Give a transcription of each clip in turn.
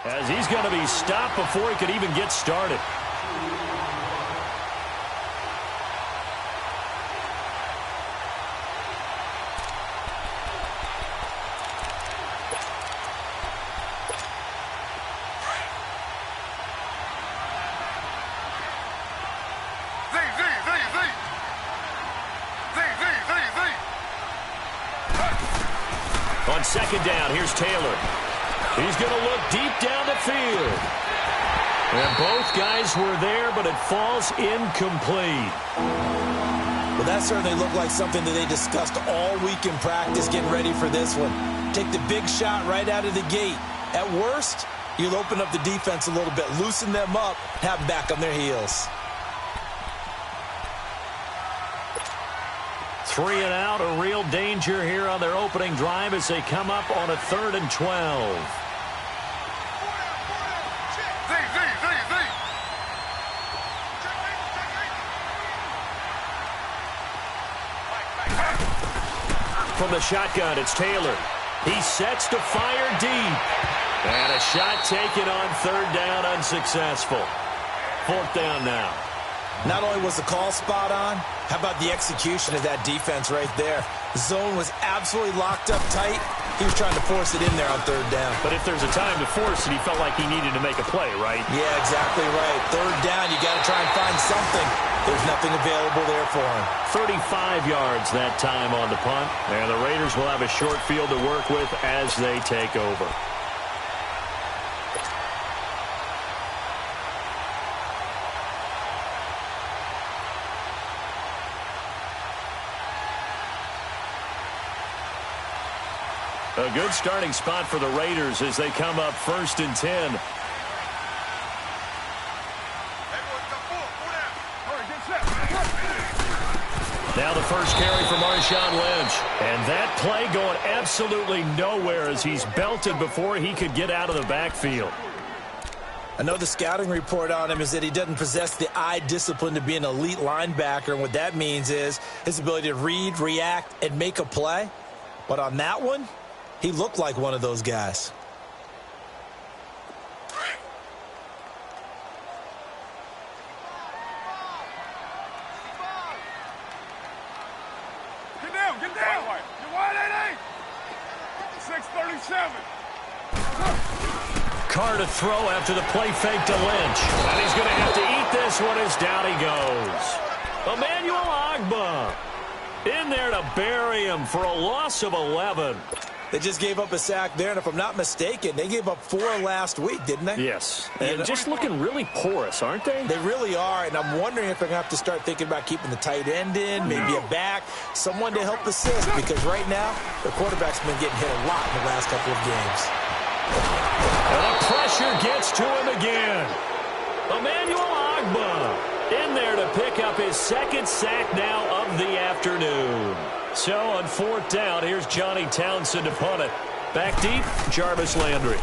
As he's going to be stopped before he could even get started. On second down, here's Taylor. He's going to look deep down the field. And both guys were there, but it falls incomplete. Well, that certainly looked like something that they discussed all week in practice getting ready for this one. Take the big shot right out of the gate. At worst, you'll open up the defense a little bit, loosen them up, have them back on their heels. 3 and out, a real danger here on their opening drive as they come up on a 3rd and 12. From the shotgun, it's Taylor. He sets to fire deep. And a shot taken on 3rd down, unsuccessful. 4th down now. Not only was the call spot on, how about the execution of that defense right there? The zone was absolutely locked up tight. He was trying to force it in there on 3rd down. But if there's a time to force it, he felt like he needed to make a play, right? Yeah, exactly right. 3rd down, you got to try and find something. There's nothing available there for him. 35 yards that time on the punt. And the Raiders will have a short field to work with as they take over. A good starting spot for the Raiders as they come up 1st and 10. Now the first carry for Marshawn Lynch. And that play going absolutely nowhere as he's belted before he could get out of the backfield. I know the scouting report on him is that he doesn't possess the eye discipline to be an elite linebacker. And what that means is his ability to read, react, and make a play. But on that one, he looked like one of those guys. Get down. You're wide 637. Carr to throw after the play fake to Lynch. And he's going to have to eat this one as down he goes. Emmanuel Ogbah in there to bury him for a loss of 11. They just gave up a sack there, and if I'm not mistaken, they gave up 4 last week, didn't they? Yes. And just looking really porous, aren't they? They really are, and I'm wondering if they're going to have to start thinking about keeping the tight end in, maybe a back, someone to help assist, because right now, the quarterback's been getting hit a lot in the last couple of games. And the pressure gets to him again. Emmanuel Ogbah in there to pick up his 2nd sack now of the afternoon. So on 4th down, here's Johnny Townsend to punt it. Back deep, Jarvis Landry.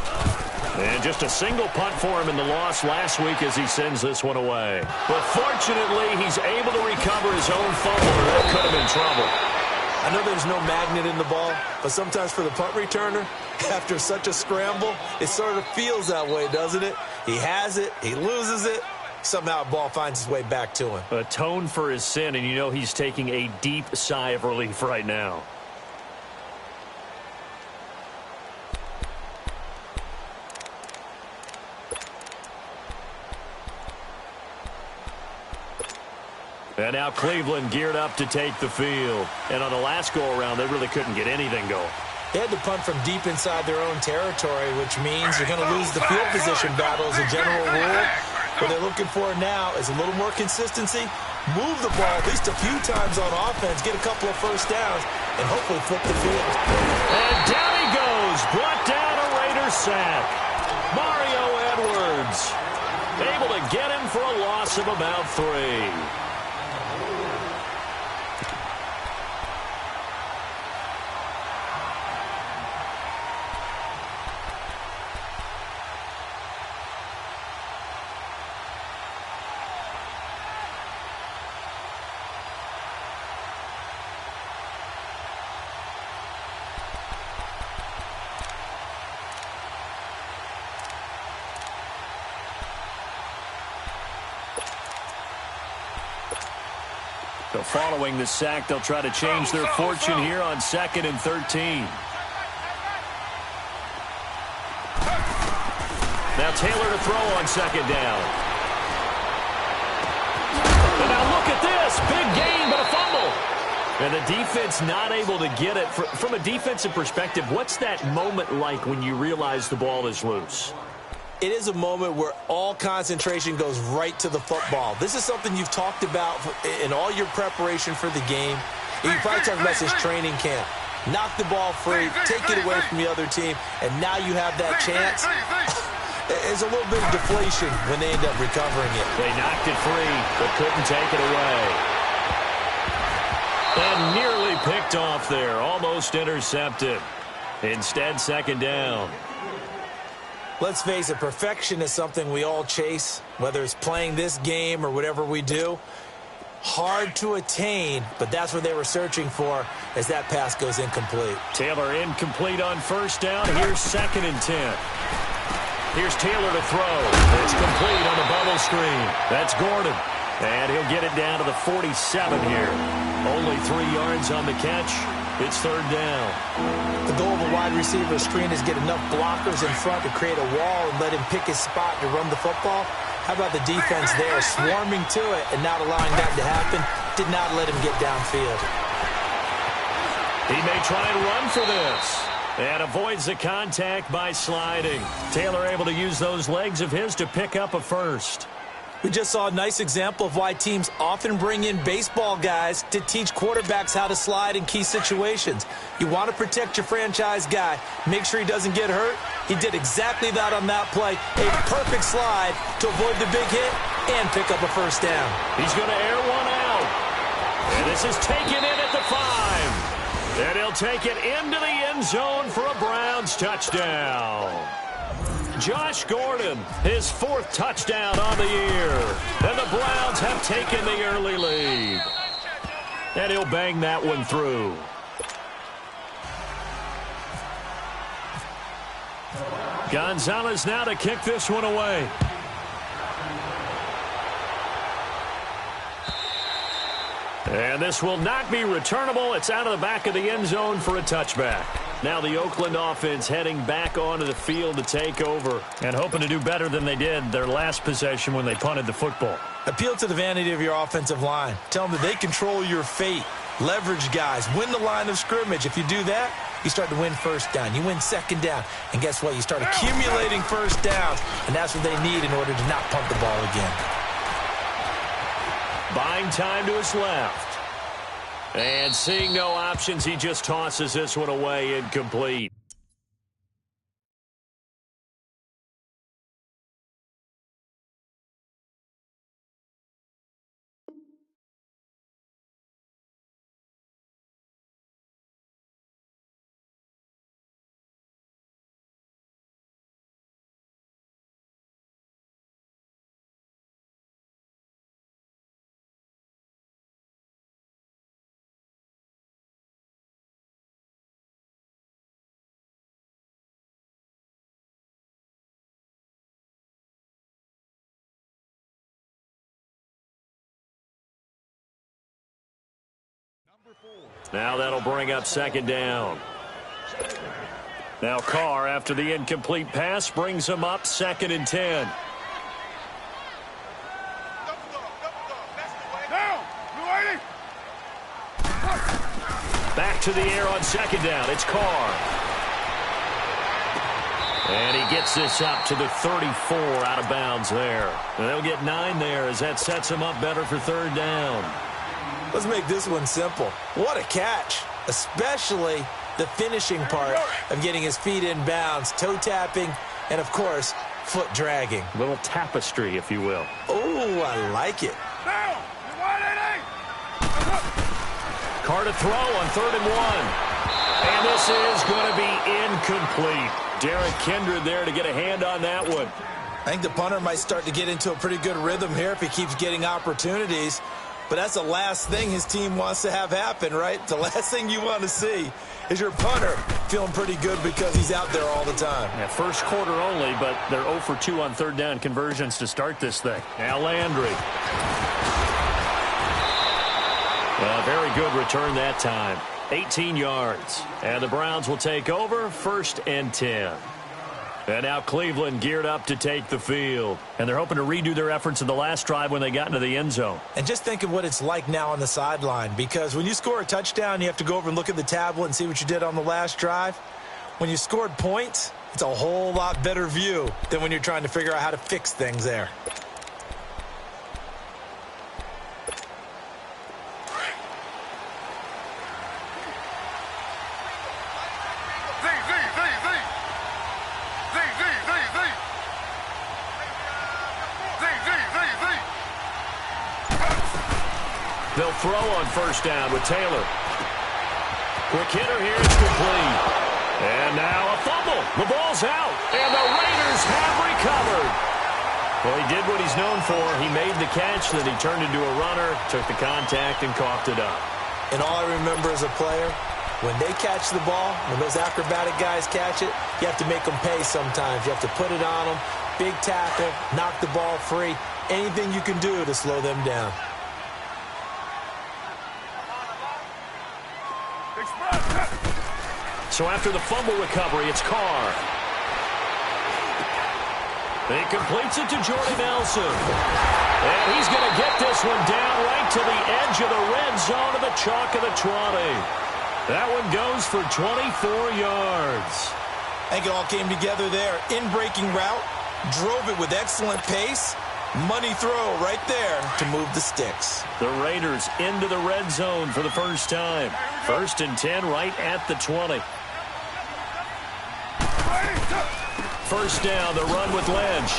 And just a single punt for him in the loss last week as he sends this one away. But fortunately, he's able to recover his own fumble, or that could have been trouble. I know there's no magnet in the ball, but sometimes for the punt returner, after such a scramble, it sort of feels that way, doesn't it? He has it, he loses it. Somehow a ball finds its way back to him. Atone for his sin, and you know he's taking a deep sigh of relief right now. And now Cleveland geared up to take the field. And on the last go-around, they really couldn't get anything going. They had to punt from deep inside their own territory, which means you're going to lose the field position battle as a general rule. What they're looking for now is a little more consistency, move the ball at least a few times on offense, get a couple of first downs, and hopefully flip the field. And down he goes, brought down a Raider sack. Mario Edwards able to get him for a loss of about 3. Following the sack, they'll try to change their fortune here on 2nd and 13. Now Taylor to throw on 2nd down. And now look at this. Big gain, but a fumble. And the defense not able to get it. From a defensive perspective, what's that moment like when you realize the ball is loose? It is a moment where all concentration goes right to the football. This is something you've talked about in all your preparation for the game. And you probably talked about this training camp. Knock the ball free, take it away from the other team, and now you have that chance. There's a little bit of deflation when they end up recovering it. They knocked it free, but couldn't take it away. And nearly picked off there, almost intercepted. Instead, 2nd down. Let's face it, perfection is something we all chase, whether it's playing this game or whatever we do. Hard to attain, but that's what they were searching for as that pass goes incomplete. Taylor incomplete on 1st down. Here's 2nd and 10. Here's Taylor to throw. It's complete on the bubble screen. That's Gordon. And he'll get it down to the 47 here. Only 3 yards on the catch. It's 3rd down. The goal of a wide receiver screen is get enough blockers in front to create a wall and let him pick his spot to run the football. How about the defense there, swarming to it and not allowing that to happen? Did not let him get downfield. He may try and run for this. And avoids the contact by sliding. Taylor able to use those legs of his to pick up a 1st. We just saw a nice example of why teams often bring in baseball guys to teach quarterbacks how to slide in key situations. You want to protect your franchise guy. Make sure he doesn't get hurt. He did exactly that on that play. A perfect slide to avoid the big hit and pick up a 1st down. He's going to air one out. And this is taken in at the 5. And he'll take it into the end zone for a Browns touchdown. Josh Gordon, his 4th touchdown on the year. And the Browns have taken the early lead. And he'll bang that one through. Gonzalez now to kick this one away. And this will not be returnable. It's out of the back of the end zone for a touchback. Now the Oakland offense heading back onto the field to take over and hoping to do better than they did their last possession when they punted the football. Appeal to the vanity of your offensive line. Tell them that they control your fate. Leverage guys. Win the line of scrimmage. If you do that, you start to win 1st down. You win 2nd down. And guess what? You start accumulating 1st downs. And that's what they need in order to not punt the ball again. Buying time to his left. And seeing no options, he just tosses this one away incomplete. Now that'll bring up 2nd down. Now Carr, after the incomplete pass, brings him up 2nd and 10. Back to the air on 2nd down. It's Carr. And he gets this up to the 34 out of bounds there. And they'll get 9 there as that sets him up better for 3rd down. Let's make this one simple. What a catch, especially the finishing part of getting his feet in bounds, toe tapping, and, of course, foot dragging. A little tapestry, if you will. Oh, I like it. Carr to throw on 3rd and 1. And this is going to be incomplete. Derek Kindred there to get a hand on that one. I think the punter might start to get into a pretty good rhythm here if he keeps getting opportunities. But that's the last thing his team wants to have happen, right? The last thing you want to see is your punter feeling pretty good because he's out there all the time. Yeah, 1st quarter only, but they're 0 for 2 on 3rd down conversions to start this thing. Now Landry. A very good return that time. 18 yards. And the Browns will take over 1st and 10. And now Cleveland geared up to take the field. And they're hoping to redo their efforts in the last drive when they got into the end zone. And just think of what it's like now on the sideline, because when you score a touchdown, you have to go over and look at the tablet and see what you did on the last drive. When you scored points, it's a whole lot better view than when you're trying to figure out how to fix things there. They'll throw on 1st down with Taylor. Quick hitter here, it's complete. And now a fumble. The ball's out, and the Raiders have recovered. Well, he did what he's known for. He made the catch, then he turned into a runner, took the contact, and coughed it up. And all I remember as a player, when they catch the ball, when those acrobatic guys catch it, you have to make them pay sometimes. You have to put it on them, big tackle, knock the ball free, anything you can do to slow them down. So after the fumble recovery, it's Carr. He completes it to Jordy Nelson. And he's going to get this one down right to the edge of the red zone of the chalk of the 20. That one goes for 24 yards. I think it all came together there. In-breaking route, drove it with excellent pace. Money throw right there to move the sticks. The Raiders into the red zone for the first time. 1st and 10 right at the 20. 1st down, the run with Lynch.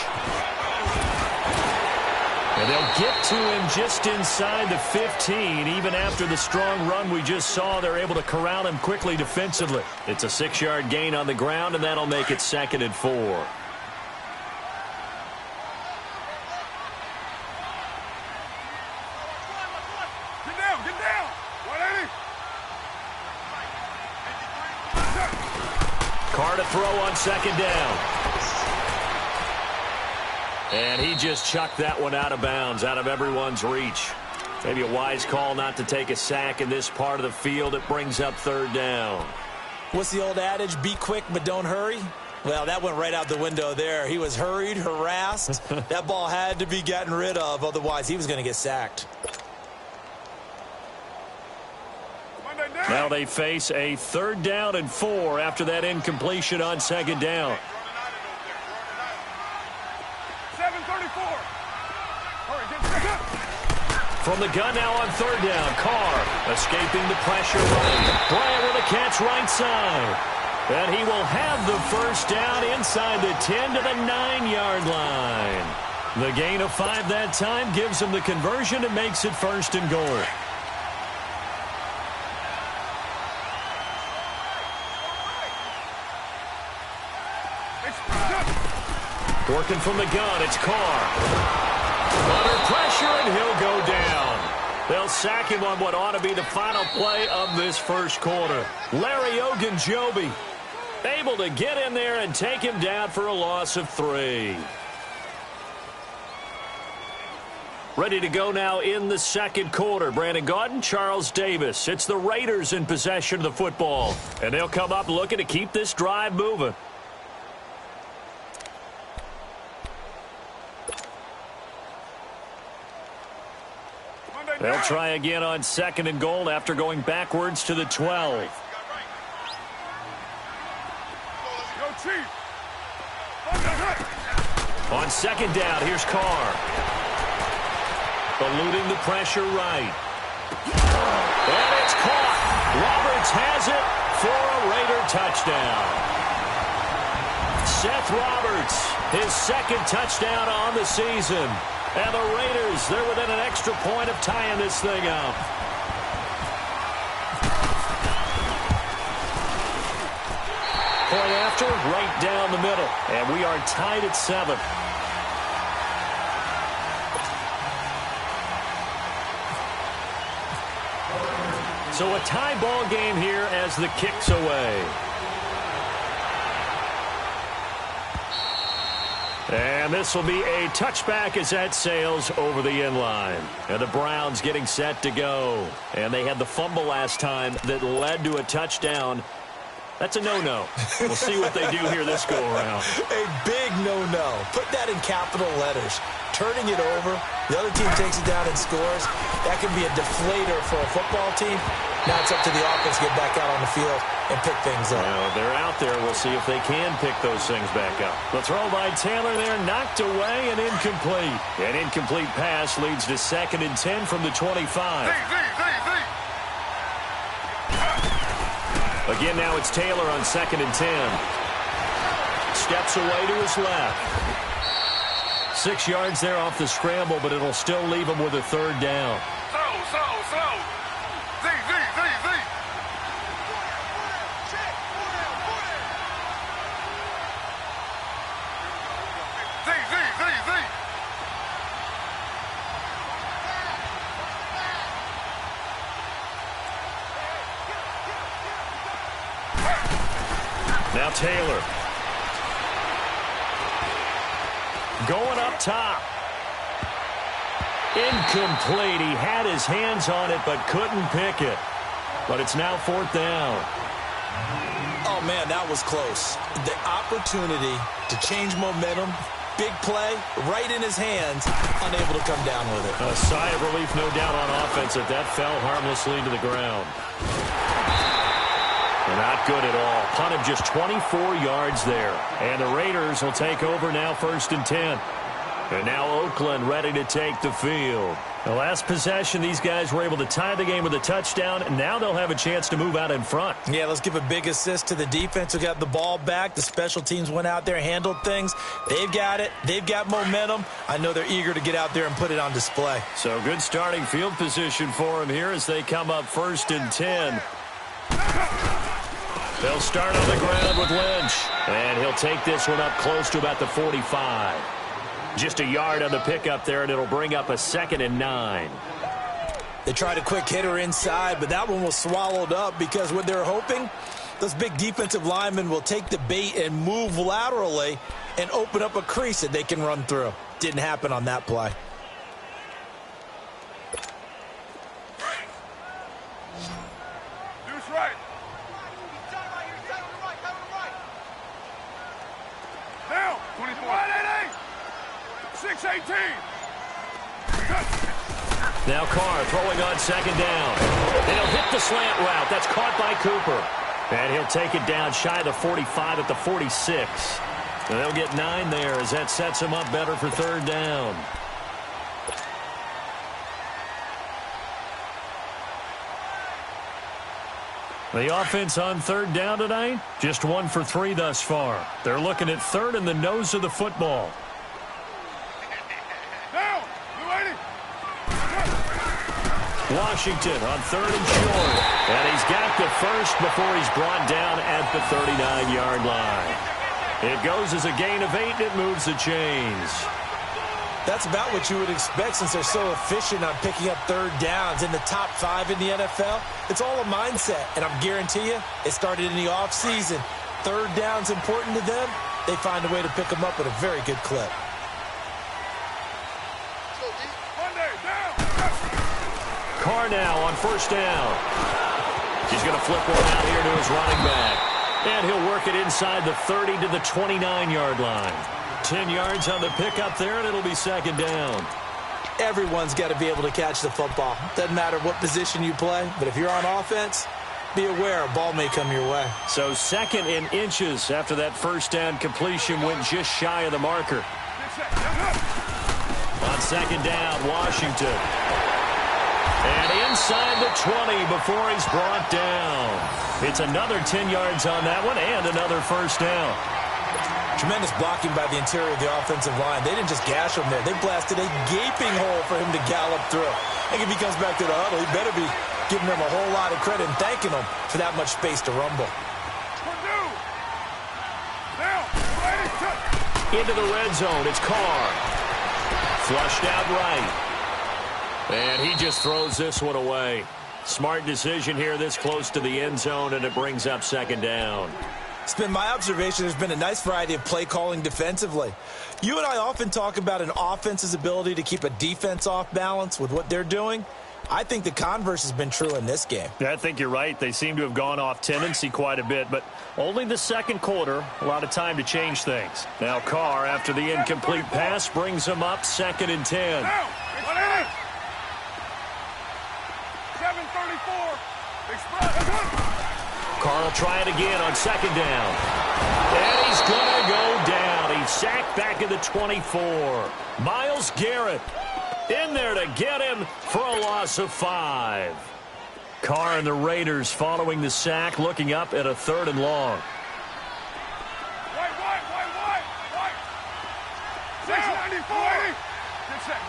And they'll get to him just inside the 15. Even after the strong run we just saw, they're able to corral him quickly defensively. It's a 6-yard gain on the ground, and that'll make it 2nd and 4. Get down! 180! Carr to throw on 2nd down. And he just chucked that one out of bounds, out of everyone's reach. Maybe a wise call not to take a sack in this part of the field. It brings up 3rd down. What's the old adage? Be quick, but don't hurry. Well, that went right out the window there. He was hurried, harassed. That ball had to be gotten rid of. Otherwise, he was going to get sacked. Now they face a 3rd down and 4 after that incompletion on 2nd down. 7:34. From the gun now on 3rd down, Carr escaping the pressure right. Bryant with a catch right side. And he will have the 1st down inside the 10 to the 9-yard line. The gain of 5 that time gives him the conversion and makes it 1st and goal. Working from the gun, it's Carr. Under pressure, and he'll go down. They'll sack him on what ought to be the final play of this 1st quarter. Larry Ogunjobi able to get in there and take him down for a loss of 3. Ready to go now in the 2nd quarter. Brandon Gaudin, Charles Davis. It's the Raiders in possession of the football. And they'll come up looking to keep this drive moving. They'll try again on 2nd and goal after going backwards to the 12. On 2nd down, here's Carr. Eluding the pressure right. And it's caught. Roberts has it for a Raider touchdown. Seth Roberts, his 2nd touchdown on the season. And the Raiders, they're within an extra point of tying this thing up. Point after, right down the middle. And we are tied at 7. So a tie ball game here as the kick's away. And this will be a touchback as that sails over the end line. And the Browns getting set to go. And they had the fumble last time that led to a touchdown. That's a no-no. We'll see what they do here this go-around. A big no-no. Put that in capital letters. Turning it over, the other team takes it down and scores. That can be a deflator for a football team. Now it's up to the offense to get back out on the field and pick things up. Well, if they're out there, we'll see if they can pick those things back up. The throw by Taylor there, knocked away and incomplete. An incomplete pass leads to 2nd and 10 from the 25. Again, now it's Taylor on 2nd and 10. Steps away to his left. 6 yards there off the scramble, but it'll still leave him with a 3rd down. Slow. Z. Now Taylor. Going up top. Incomplete. He had his hands on it but couldn't pick it. But it's now 4th down. Oh, man, that was close. The opportunity to change momentum, big play, right in his hands, unable to come down with it. A sigh of relief, no doubt, on offense if that fell harmlessly to the ground. Not good at all. Punt of just 24 yards there. And the Raiders will take over now 1st and 10. And now Oakland ready to take the field. The last possession, these guys were able to tie the game with a touchdown, and now they'll have a chance to move out in front. Yeah, let's give a big assist to the defense who got the ball back. The special teams went out there, handled things. They've got it. They've got momentum. I know they're eager to get out there and put it on display. So good starting field position for them here as they come up 1st and 10. They'll start on the ground with Lynch. And he'll take this one up close to about the 45. Just a yard on the pickup there, and it'll bring up a 2nd and 9. They tried a quick hitter inside, but that one was swallowed up because what they're hoping, those big defensive linemen will take the bait and move laterally and open up a crease that they can run through. Didn't happen on that play. Deuce right. Down. 24. 6-18. Now Carr throwing on 2nd down. And he'll hit the slant route. That's caught by Cooper. And he'll take it down shy of the 45 at the 46. And they'll get 9 there as that sets him up better for 3rd down. The offense on 3rd down tonight, just 1 for 3 thus far. They're looking at 3rd in the nose of the football. Washington on 3rd and short. And he's got the first before he's brought down at the 39-yard line. It goes as a gain of 8, and it moves the chains. That's about what you would expect since they're so efficient on picking up 3rd downs in the top 5 in the NFL. It's all a mindset, and I guarantee you it started in the offseason. 3rd down's important to them. They find a way to pick them up at a very good clip. Carr now on 1st down. He's going to flip one out here to his running back. And he'll work it inside the 30 to the 29-yard line. 10 yards on the pickup there, and it'll be 2nd down. Everyone's got to be able to catch the football. Doesn't matter what position you play, but if you're on offense, be aware a ball may come your way. So 2nd and inches after that 1st down completion went just shy of the marker. On 2nd down, Washington. And inside the 20 before he's brought down. It's another 10 yards on that one and another 1st down. Tremendous blocking by the interior of the offensive line. They didn't just gash him there. They blasted a gaping hole for him to gallop through. I think if he comes back to the huddle, he better be giving them a whole lot of credit and thanking them for that much space to rumble. Into the red zone. It's Carr. Flushed out right. And he just throws this one away. Smart decision here this close to the end zone, and it brings up 2nd down. It's been my observation there's been a nice variety of play calling defensively. You and I often talk about an offense's ability to keep a defense off balance with what they're doing. I think the converse has been true in this game. Yeah, I think you're right. They seem to have gone off tendency quite a bit, but only the second quarter, a lot of time to change things. Now Carr, after the incomplete pass, brings him up 2nd and 10. 7:34. Express. Carr will try it again on 2nd down. And he's going to go down. He's sacked back at the 24. Myles Garrett in there to get him for a loss of 5. Carr and the Raiders following the sack, looking up at a 3rd and long. White. 694. Get set.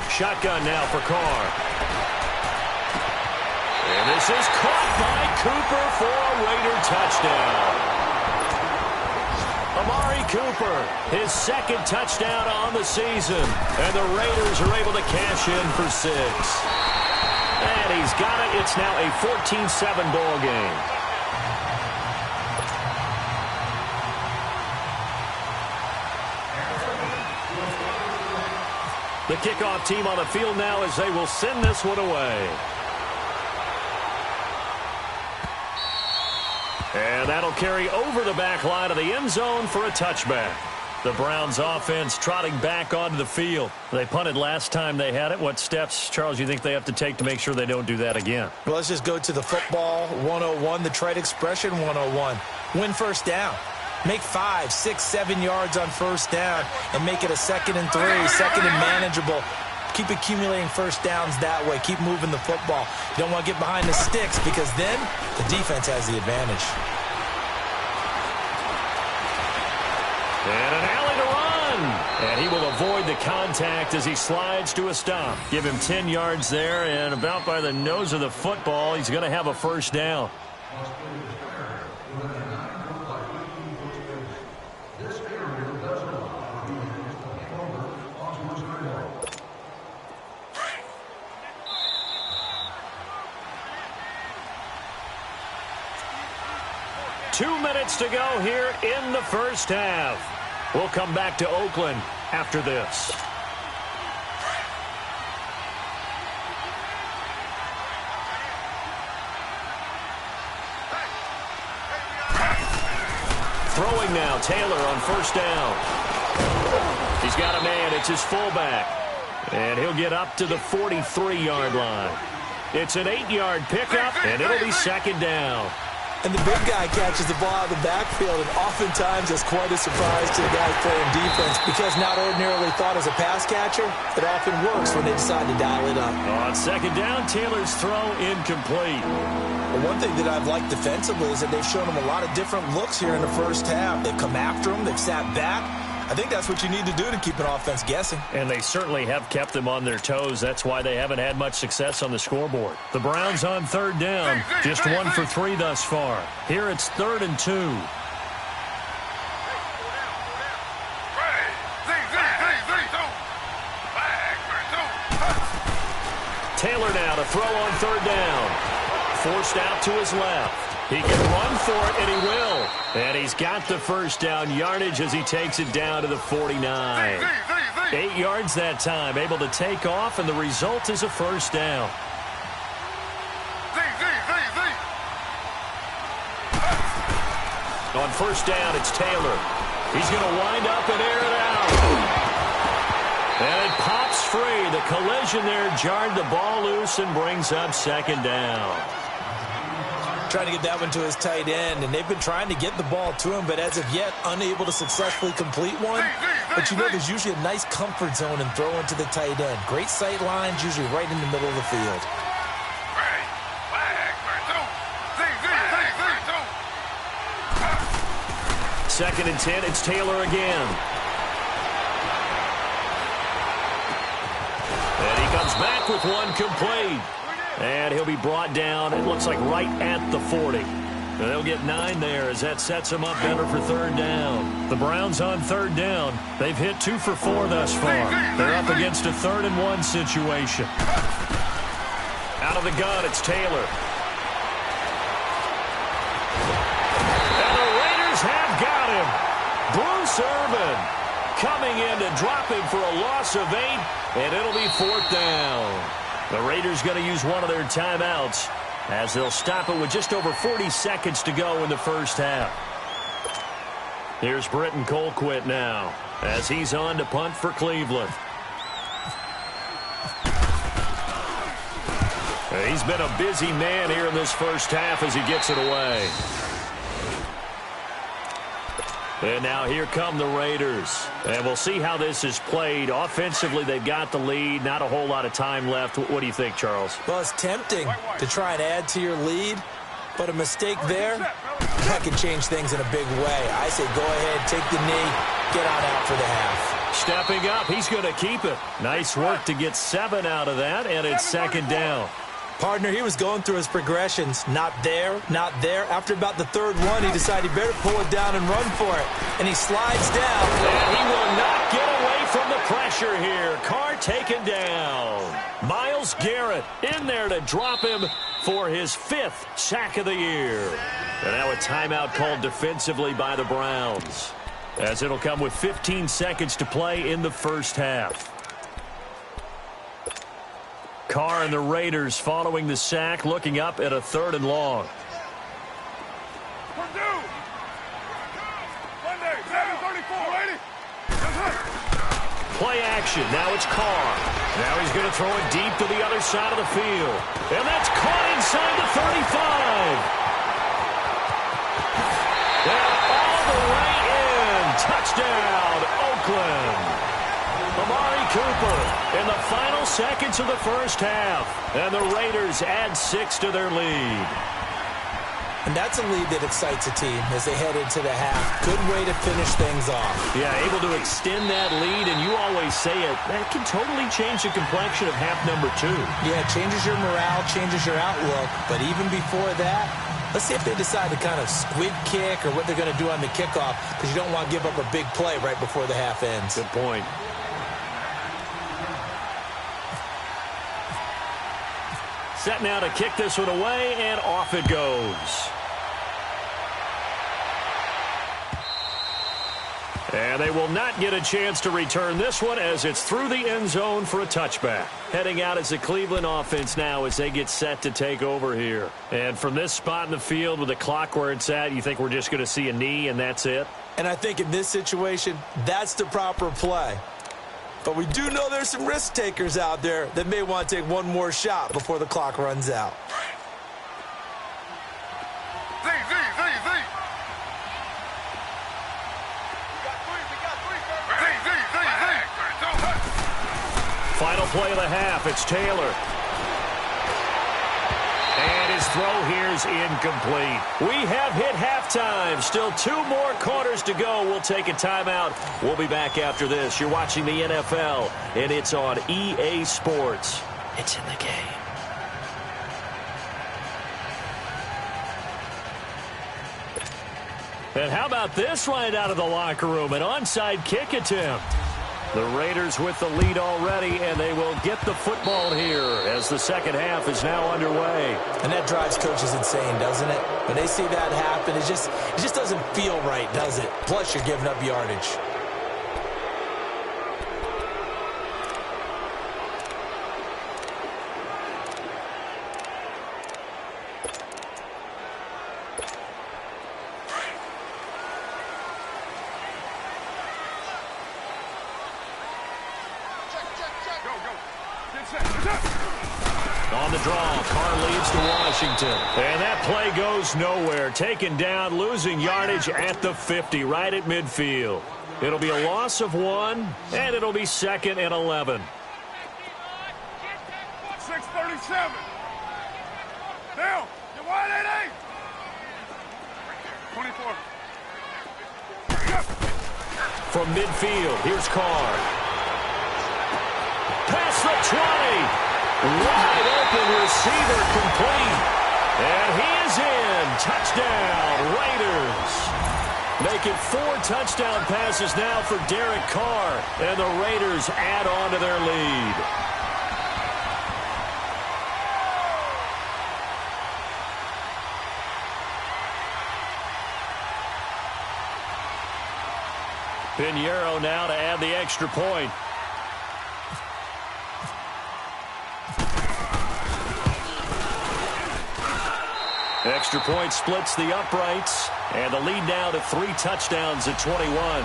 Shotgun now for Carr. And this is caught by Cooper for a Raider touchdown. Amari Cooper, his 2nd touchdown on the season. And the Raiders are able to cash in for 6. And he's got it. It's now a 14-7 ball game. The kickoff team on the field now as they will send this one away. And that'll carry over the back line of the end zone for a touchback. The Browns offense trotting back onto the field. They punted last time they had it. What steps, Charles, you think they have to take to make sure they don't do that again? Well, let's just go to the football 101, the trite expression 101. Win first down. Make 5, 6, 7 yards on first down and make it a 2nd and 3, 2nd and manageable. Keep accumulating first downs that way. Keep moving the football. You don't want to get behind the sticks because then the defense has the advantage. And an alley to run. And he will avoid the contact as he slides to a stop. Give him 10 yards there, and about by the nose of the football, he's going to have a first down. Two minutes to go here in the first half. We'll come back to Oakland after this. Throwing now, Taylor on first down. He's got a man, it's his fullback. And he'll get up to the 43-yard line. It's an 8-yard pickup, and it'll be 2nd down. And the big guy catches the ball out of the backfield, and oftentimes it's quite a surprise to the guys playing defense because not ordinarily thought as a pass catcher, it often works when they decide to dial it up. On 2nd down, Taylor's throw incomplete. Well, one thing that I've liked defensively is that they've shown him a lot of different looks here in the first half. They've come after him. They've sat back. I think that's what you need to do to keep an offense guessing. And they certainly have kept them on their toes. That's why they haven't had much success on the scoreboard. The Browns on 3rd down. Just 1 for 3 thus far. Here it's 3rd and 2. Taylor now to throw on 3rd down. Forced out to his left. He can run for it, and he will. And he's got the first down yardage as he takes it down to the 49. 8 yards that time, able to take off, and the result is a first down. On first down, it's Taylor. He's going to wind up and air it out. And it pops free. The collision there jarred the ball loose and brings up 2nd down. Trying to get that one to his tight end, and they've been trying to get the ball to him, but as of yet, unable to successfully complete one. But you know there's usually a nice comfort zone in throwing to the tight end. Great sight lines, usually right in the middle of the field. 2nd and 10, it's Taylor again. And he comes back with one complete. And he'll be brought down, it looks like right at the 40. And they'll get 9 there as that sets them up better for 3rd down. The Browns on 3rd down. They've hit 2 for 4 thus far. They're up against a 3rd and 1 situation. Out of the gun, it's Taylor. Bruce Irvin coming in to drop him for a loss of 8, and it'll be 4th down. The Raiders going to use one of their timeouts as they'll stop it with just over 40 seconds to go in the first half. Here's Britton Colquitt now as he's on to punt for Cleveland. He's been a busy man here in this first half as he gets it away. And now here come the Raiders. And we'll see how this is played. Offensively, they've got the lead. Not a whole lot of time left. What do you think, Charles? Well, it's tempting to try and add to your lead, but a mistake there, that can change things in a big way. I say go ahead, take the knee, get on out for the half. Stepping up, he's going to keep it. Nice work to get 7 out of that, and it's 2nd down. Partner, he was going through his progressions. Not there, not there. After about the 3rd one, he decided he better pull it down and run for it. And he slides down. And he will not get away from the pressure here. Carr taken down. Myles Garrett in there to drop him for his 5th sack of the year. And now a timeout called defensively by the Browns, as it'll come with 15 seconds to play in the first half. Carr and the Raiders following the sack, looking up at a 3rd and long. Play action. Now it's Carr. Now he's going to throw it deep to the other side of the field. And that's caught inside the 35. And all the way in. Touchdown, Oakland. Amari Cooper in the final seconds of the first half. And the Raiders add 6 to their lead. And that's a lead that excites a team as they head into the half. Good way to finish things off. Yeah, able to extend that lead, and you always say it, that can totally change the complexion of half number 2. Yeah, it changes your morale, changes your outlook. But even before that, let's see if they decide to kind of squid kick or what they're going to do on the kickoff, because you don't want to give up a big play right before the half ends. Good point. Set now to kick this one away, and off it goes. And they will not get a chance to return this one as it's through the end zone for a touchback. Heading out as the Cleveland offense now as they get set to take over here. And from this spot in the field with the clock where it's at, you think we're just going to see a knee and that's it? And I think in this situation, that's the proper play. But we do know there's some risk takers out there that may want to take one more shot before the clock runs out. Final play of the half, it's Taylor. And his throw here is incomplete. We have hit halftime. Still 2 more quarters to go. We'll take a timeout. We'll be back after this. You're watching the NFL, and it's on EA Sports. It's in the game. And how about this right out of the locker room? An onside kick attempt. The Raiders with the lead already, and they will get the football here as the second half is now underway. And that drives coaches insane, doesn't it? When they see that happen, it just doesn't feel right, does it? Plus, you're giving up yardage. On the draw, Carr leads to Washington. And that play goes nowhere. Taken down, losing yardage at the 50, right at midfield. It'll be a loss of 1, and it'll be 2nd and 11. 6:37. Down. You're wide at 8. 24. From midfield, here's Carr. Past the 20. Wide open receiver complete. And he is in. Touchdown, Raiders. Making 4 touchdown passes now for Derek Carr. And the Raiders add on to their lead. Pinheiro now to add the extra point. Extra point splits the uprights, and the lead now to 3 touchdowns at 21.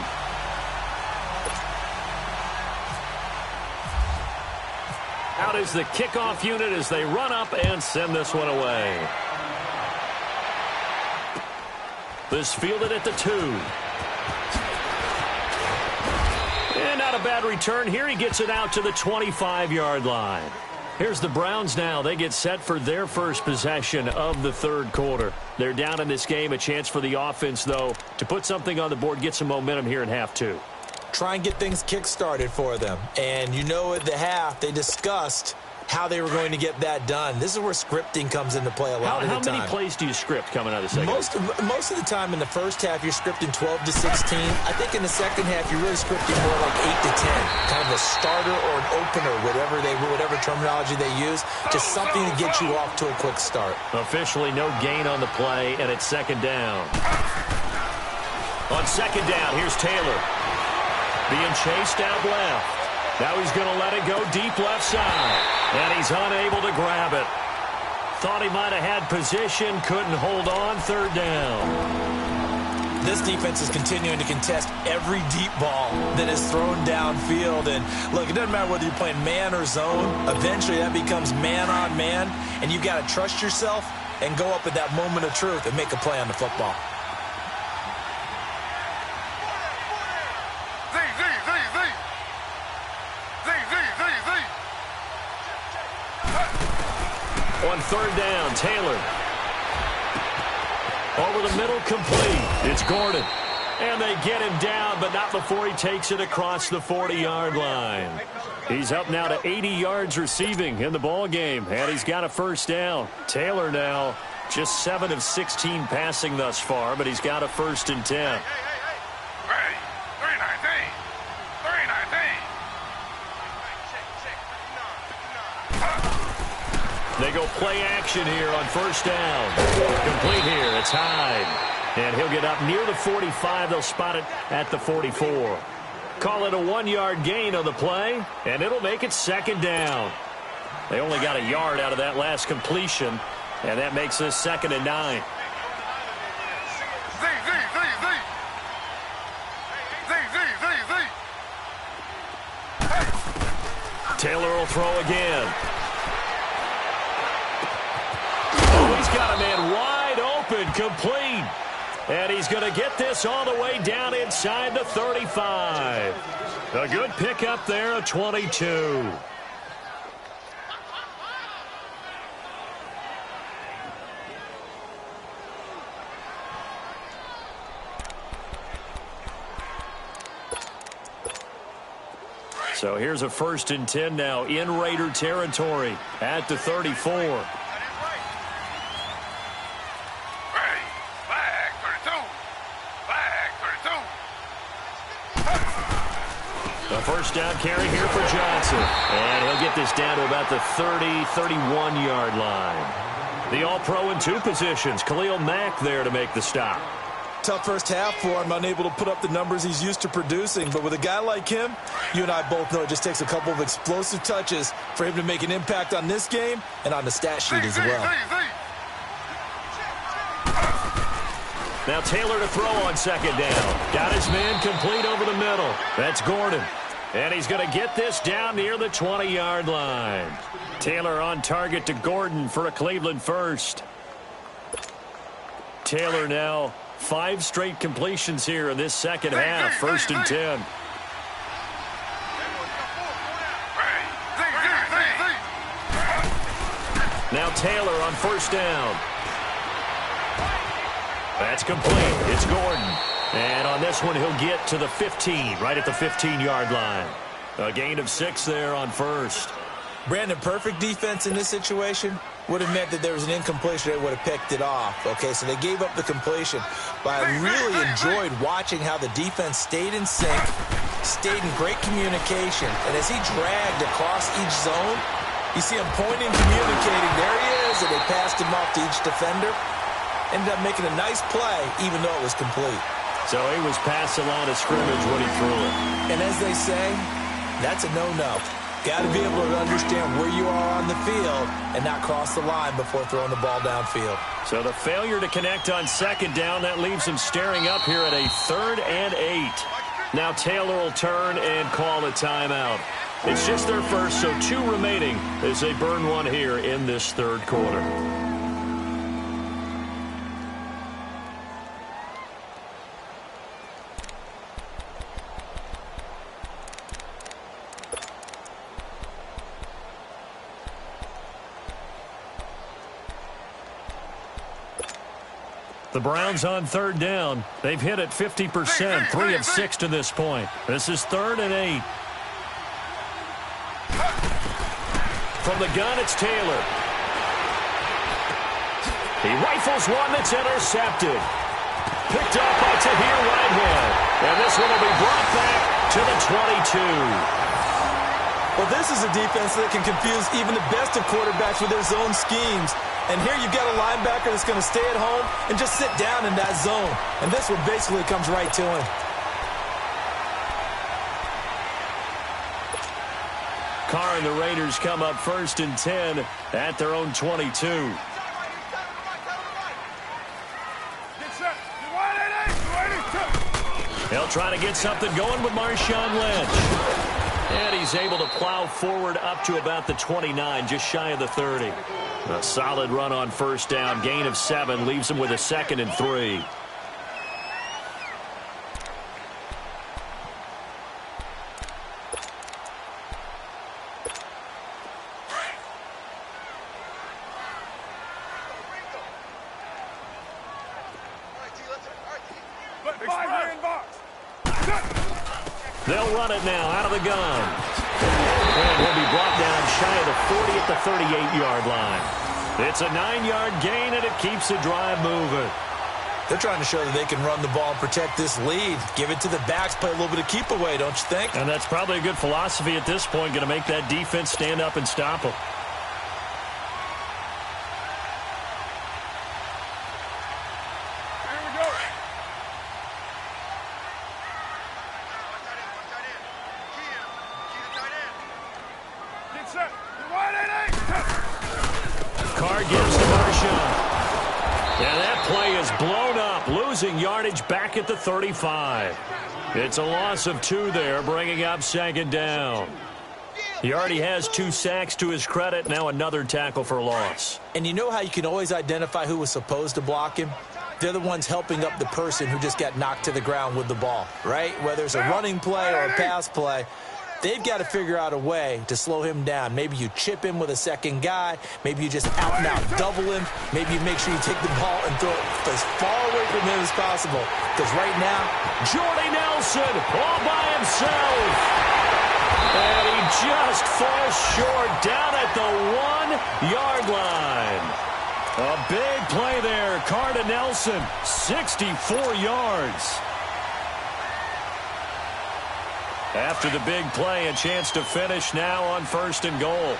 Out is the kickoff unit as they run up and send this one away. This fielded at the 2. And not a bad return. Here he gets it out to the 25-yard line. Here's the Browns now. They get set for their first possession of the third quarter. They're down in this game. A chance for the offense, though, to put something on the board, get some momentum here in half 2. Try and get things kick-started for them. And you know at the half, they discussed how they were going to get that done. This is where scripting comes into play a lot of the time. How many plays do you script coming out of the second? Most of the time in the first half, you're scripting 12 to 16. I think in the second half, you're really scripting more like 8 to 10. Kind of a starter or an opener, whatever terminology they use. Just something to get you off to a quick start. Officially no gain on the play, and it's second down. On second down, here's Taylor. Being chased out left. Now he's going to let it go deep left side. And he's unable to grab it. Thought he might have had position, couldn't hold on, third down. This defense is continuing to contest every deep ball that is thrown downfield. And look, it doesn't matter whether you're playing man or zone. Eventually that becomes man on man. And you've got to trust yourself and go up at that moment of truth and make a play on the football. On third down, Taylor. Over the middle, complete. It's Gordon. And they get him down, but not before he takes it across the 40-yard line. He's up now to 80 yards receiving in the ball game, and he's got a first down. Taylor now just 7 of 16 passing thus far, but he's got a 1st and 10. They go play action here on first down. Complete here. It's Hyde. And he'll get up near the 45. They'll spot it at the 44. Call it a 1-yard gain on the play, and it'll make it second down. They only got a yard out of that last completion, and that makes this 2nd and 9. Taylor will throw again. Got a man wide open, complete. And he's going to get this all the way down inside the 35. A good pickup there at 22. So here's a 1st and 10 now in Raider territory at the 34. First down carry here for Johnson. And he'll get this down to about the 30, 31-yard line. The All-Pro in 2 positions. Khalil Mack there to make the stop. Tough first half for him, unable to put up the numbers he's used to producing. But with a guy like him, you and I both know it just takes a couple of explosive touches for him to make an impact on this game and on the stat sheet as well. Now Taylor to throw on second down. Got his man complete over the middle. That's Gordon. And he's going to get this down near the 20-yard line. Taylor on target to Gordon for a Cleveland first. Taylor now 5 straight completions here in this second half. 1st and 10. Now Taylor on first down. That's complete. It's Gordon. And on this one, he'll get to the 15, right at the 15-yard line. A gain of 6 there on first. Brandon, perfect defense in this situation would have meant that there was an incompletion. They would have picked it off. Okay, so they gave up the completion. But I really enjoyed watching how the defense stayed in sync, stayed in great communication. And as he dragged across each zone, you see him pointing, communicating. There he is, and they passed him off to each defender. Ended up making a nice play, even though it was complete. So he was past the line of scrimmage when he threw it. And as they say, that's a no-no. Got to be able to understand where you are on the field and not cross the line before throwing the ball downfield. So the failure to connect on second down, that leaves him staring up here at a 3rd and 8. Now Taylor will turn and call a timeout. It's just their first, so 2 remaining as they burn one here in this 3rd quarter. The Browns on 3rd down. They've hit it 50%, 3 of 6 to this point. This is 3rd and 8. From the gun, it's Taylor. He rifles one that's intercepted. Picked up by Tahir Whitehead. And this one will be brought back to the 22. Well, this is a defense that can confuse even the best of quarterbacks with their zone schemes. And here you've got a linebacker that's going to stay at home and just sit down in that zone. And this one basically comes right to him. Carr and the Raiders come up 1st and 10 at their own 22. They'll try to get something going with Marshawn Lynch. And he's able to plow forward up to about the 29, just shy of the 30. A solid run on 1st down, gain of 7, leaves him with a 2nd and 3. They'll run it now out of the gun. And he'll be brought down shy of the 40 at the 38-yard line. It's a 9-yard gain, and it keeps the drive moving. They're trying to show that they can run the ball and protect this lead. Give it to the backs, play a little bit of keep away, don't you think? And that's probably a good philosophy at this point, going to make that defense stand up and stop them. Carr gives to Marshawn. And that play is blown up, losing yardage back at the 35. It's a loss of 2 there, bringing up 2nd down. He already has 2 sacks to his credit, now another tackle for loss. And you know how you can always identify who was supposed to block him? They're the ones helping up the person who just got knocked to the ground with the ball, right? Whether it's a running play or a pass play, they've got to figure out a way to slow him down. Maybe you chip him with a second guy. Maybe you just out and out double him. Maybe you make sure you take the ball and throw it as far away from him as possible. Because right now, Jordy Nelson all by himself. And he just falls short down at the 1-yard line. A big play there. Carr to Nelson, 64 yards. After the big play, a chance to finish now on 1st and goal.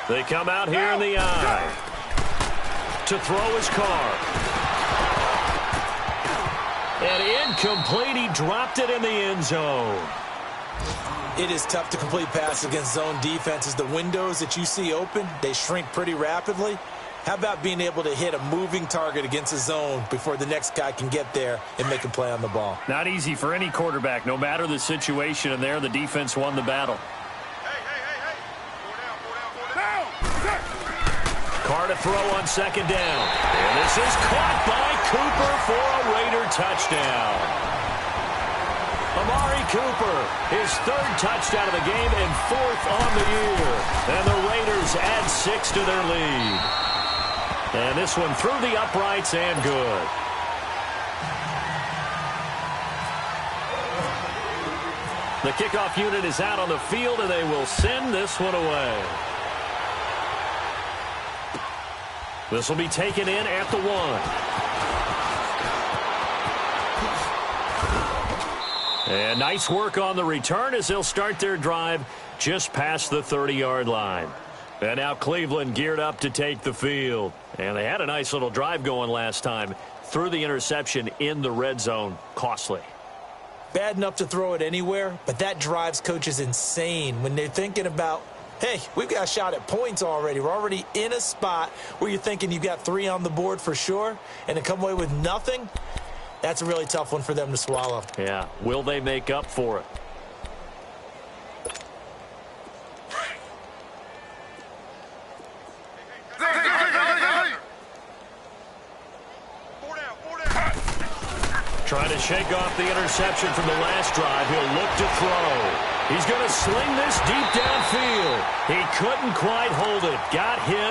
They come out here in the eye. To throw his Carr. And incomplete. He dropped it in the end zone. It is tough to complete passes against zone defenses. The windows that you see open, they shrink pretty rapidly. How about being able to hit a moving target against a zone before the next guy can get there and make a play on the ball? Not easy for any quarterback, no matter the situation, and there the defense won the battle. Carr to throw on 2nd down. And this is caught by Cooper for a Raider touchdown. Amari Cooper, his 3rd touchdown of the game and 4th on the year. And the Raiders add 6 to their lead. And this one through the uprights and good. The kickoff unit is out on the field, and they will send this one away. This will be taken in at the 1. And nice work on the return as they'll start their drive just past the 30-yard line. And now Cleveland geared up to take the field. And they had a nice little drive going last time. Threw the interception in the red zone. Costly. Bad enough to throw it anywhere, but that drives coaches insane when they're thinking about, hey, we've got a shot at points already. We're already in a spot where you're thinking you've got 3 on the board for sure, and to come away with nothing, that's a really tough one for them to swallow. Yeah. Will they make up for it? Trying to shake off the interception from the last drive. He'll look to throw. He's going to sling this deep downfield. He couldn't quite hold it. Got hit.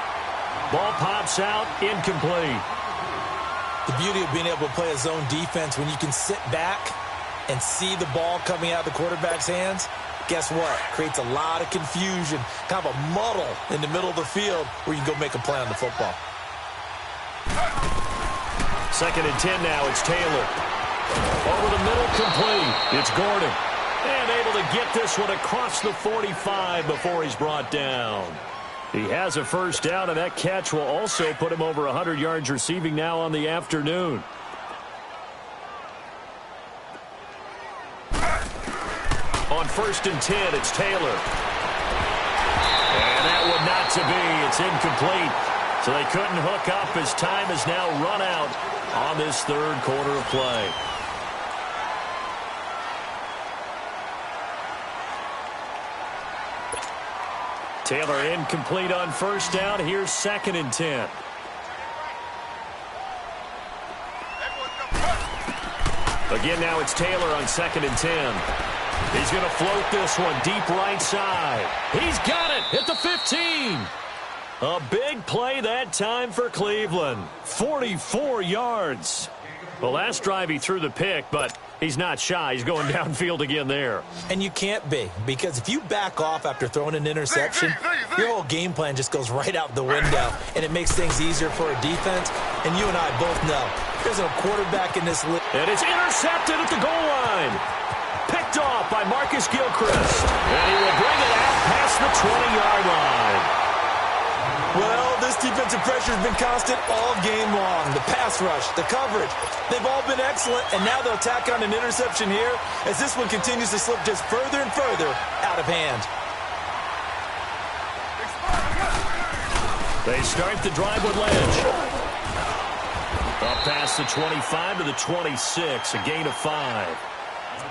Ball pops out. Incomplete. The beauty of being able to play a zone defense when you can sit back and see the ball coming out of the quarterback's hands, guess what? Creates a lot of confusion, kind of a muddle in the middle of the field where you can go make a play on the football. 2nd and 10 now. It's Taylor. Over the middle, complete. It's Gordon. And able to get this one across the 45 before he's brought down. He has a first down, and that catch will also put him over 100 yards receiving now on the afternoon. On 1st and 10, it's Taylor. And that one not to be. It's incomplete. So they couldn't hook up as time has now run out on this 3rd quarter of play. Taylor incomplete on 1st down. Here's 2nd and 10. Again, now it's Taylor on 2nd and 10. He's going to float this one deep right side. He's got it at the 15. A big play that time for Cleveland. 44 yards. The last drive he threw the pick, but he's not shy. He's going downfield again there. And you can't be, because if you back off after throwing an interception, your whole game plan just goes right out the window, and it makes things easier for a defense. And you and I both know there's a quarterback in this league. And it's intercepted at the goal line. Picked off by Marcus Gilchrist. And he will bring it out past the 20-yard line. Well, this defensive pressure has been constant all game long. The pass rush, the coverage, they've all been excellent, and now they'll tack on an interception here as this one continues to slip just further and further out of hand. They start the drive with Lynch. Up past the 25 to the 26, a gain of 5.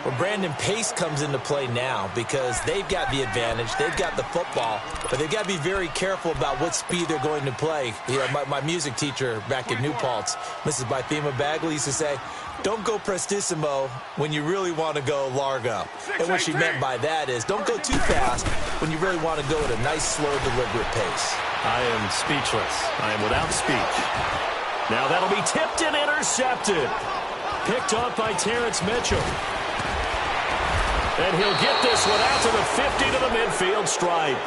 Well, Brandon, pace comes into play now because they've got the advantage. They've got the football, but they've got to be very careful about what speed they're going to play. You know, my music teacher back in New Paltz, Mrs. Bythema Bagley, used to say, don't go prestissimo when you really want to go largo. And what she meant by that is don't go too fast when you really want to go at a nice, slow, deliberate pace. I am speechless. I am without speech. Now that'll be tipped and intercepted. Picked up by Terrence Mitchell. And he'll get this one out to the 50 to the midfield stripe.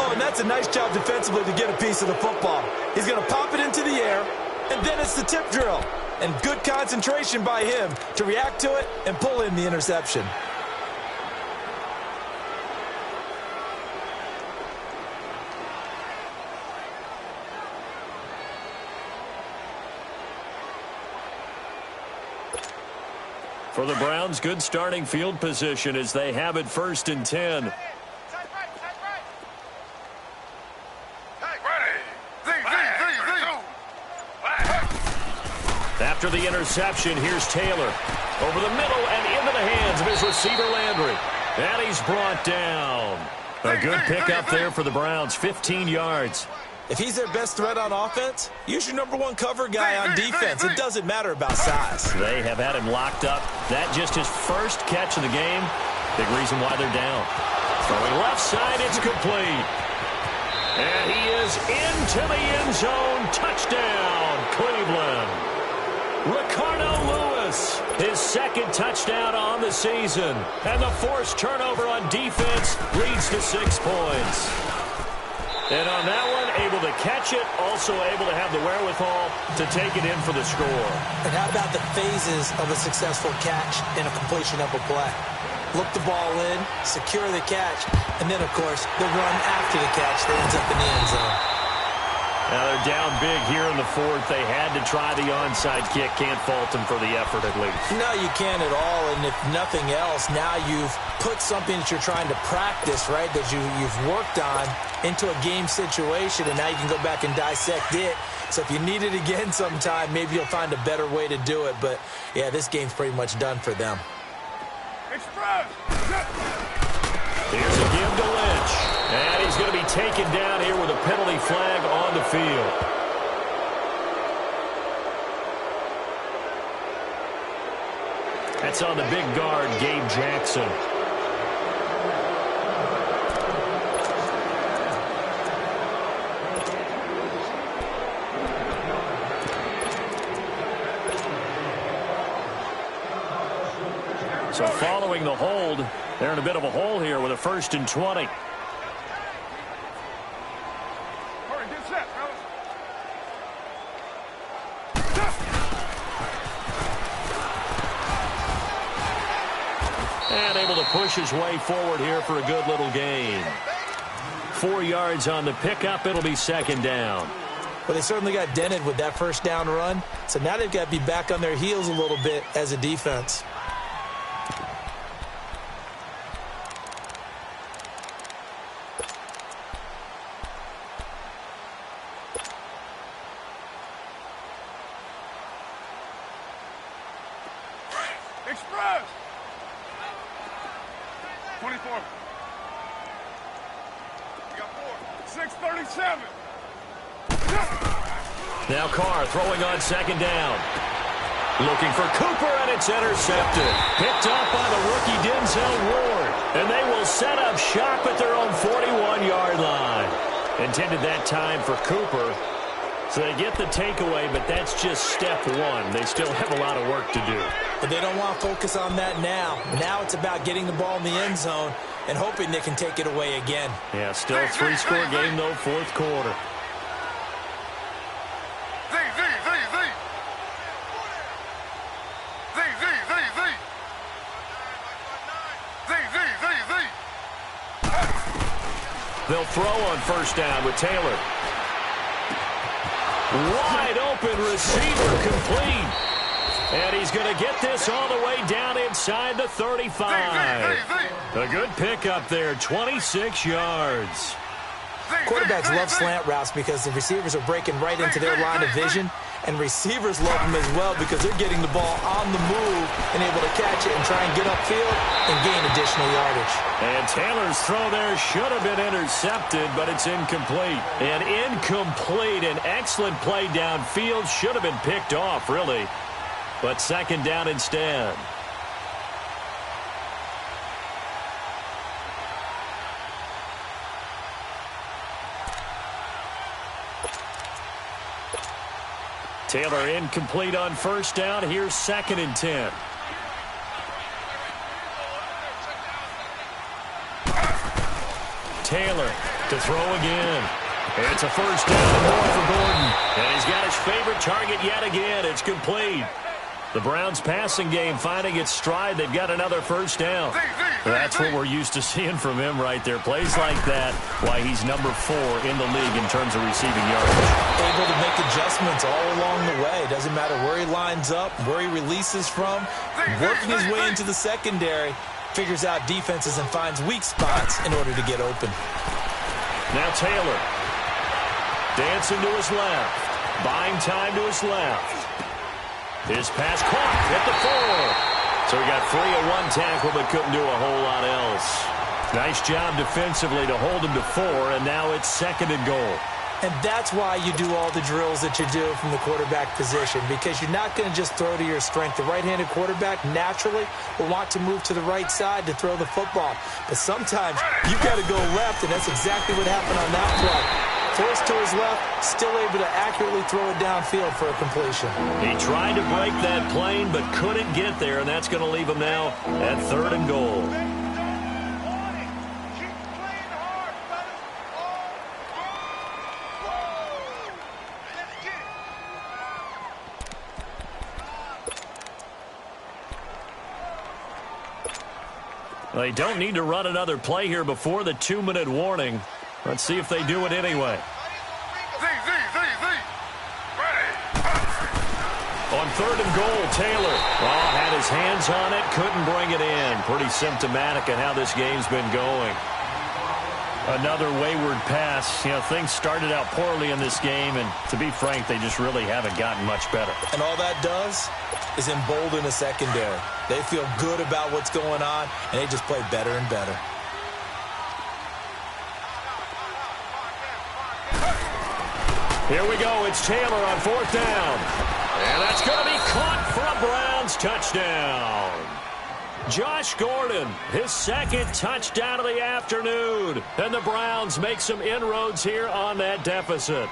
Oh, and that's a nice job defensively to get a piece of the football. He's going to pop it into the air, and then it's the tip drill. And good concentration by him to react to it and pull in the interception. For the Browns, good starting field position as they have it 1st and 10. After the interception, here's Taylor. Over the middle and into the hands of his receiver, Landry. And he's brought down. A good pickup there for the Browns, 15 yards. If he's their best threat on offense, use your #1 cover guy on defense. It doesn't matter about size. They have had him locked up. That just his first catch of the game. Big reason why they're down. Throwing left side, it's complete. And he is into the end zone. Touchdown, Cleveland. Ricardo Lewis, his 2nd touchdown on the season. And the forced turnover on defense leads to 6 points. And on that one, able to catch it, also able to have the wherewithal to take it in for the score. And how about the phases of a successful catch and a completion of a play? look the ball in, secure the catch, and then, of course, the run after the catch that ends up in the end zone. Now they're down big here in the fourth. They had to try the onside kick. Can't fault them for the effort at least. No, you can't at all. And if nothing else, now you've put something that you're trying to practice, right, that you've worked on into a game situation, and now you can go back and dissect it. So if you need it again sometime, maybe you'll find a better way to do it. But, yeah, this game's pretty much done for them. Express! Here's a give to Lynch. And he's going to be taken down here with a penalty flag on the field. That's on the big guard, Gabe Jackson. So following the hold, they're in a bit of a hole here with a 1st and 20. Hurry, get set, fellas. And able to push his way forward here for a good little gain. 4 yards on the pickup. It'll be 2nd down. Well, they certainly got dented with that 1st down run. So now they've got to be back on their heels a little bit as a defense. Express! 24. You got 4. 637. Now Carr throwing on 2nd down. Looking for Cooper, and it's intercepted. Picked up by the rookie Denzel Ward. And they will set up shop at their own 41-yard line. Intended that time for Cooper. So they get the takeaway, but that's just step one. They still have a lot of work to do. But they don't want to focus on that now. Now it's about getting the ball in the end zone and hoping they can take it away again. Yeah, still a 3-score game, though, 4th quarter. They'll throw on 1st down with Taylor. Wide open receiver complete. And he's going to get this all the way down inside the 35. A good pickup there, 26 yards. Quarterbacks love slant routes because the receivers are breaking right into their line of vision, and receivers love them as well because they're getting the ball on the move and able to catch it and try and get upfield and gain additional yardage. And Taylor's throw there should have been intercepted, but it's incomplete. An excellent play downfield. Should have been picked off, really. But 2nd down instead. Taylor incomplete on 1st down. Here's 2nd and 10. Taylor to throw again. It's a 1st down and more for Gordon. And he's got his favorite target yet again. It's complete. The Browns passing game finding its stride. They've got another 1st down. That's what we're used to seeing from him right there. Plays like that, why he's number 4 in the league in terms of receiving yardage. Able to make adjustments all along the way. Doesn't matter where he lines up, where he releases from. Working his way into the secondary. Figures out defenses and finds weak spots in order to get open. Now Taylor. Dancing to his left. Buying time to his left. His pass caught at the 4. So he got free of 1 tackle but couldn't do a whole lot else. Nice job defensively to hold him to 4, and now it's 2nd and goal. And that's why you do all the drills that you do from the quarterback position, because you're not going to just throw to your strength. The right-handed quarterback naturally will want to move to the right side to throw the football. But sometimes you've got to go left, and that's exactly what happened on that play. Forced to his left, still able to accurately throw it downfield for a completion. He tried to break that plane but couldn't get there, and that's going to leave him now at 3rd and goal. They don't need to run another play here before the 2-minute warning. Let's see if they do it anyway. On 3rd and goal, Taylor had his hands on it, couldn't bring it in. Pretty symptomatic of how this game's been going. Another wayward pass. You know, things started out poorly in this game, and to be frank, they just really haven't gotten much better. And all that does is embolden the secondary. They feel good about what's going on, and they just play better and better. Here we go. It's Taylor on 4th down. And that's going to be caught for a Browns touchdown. Josh Gordon, his 2nd touchdown of the afternoon. And the Browns make some inroads here on that deficit.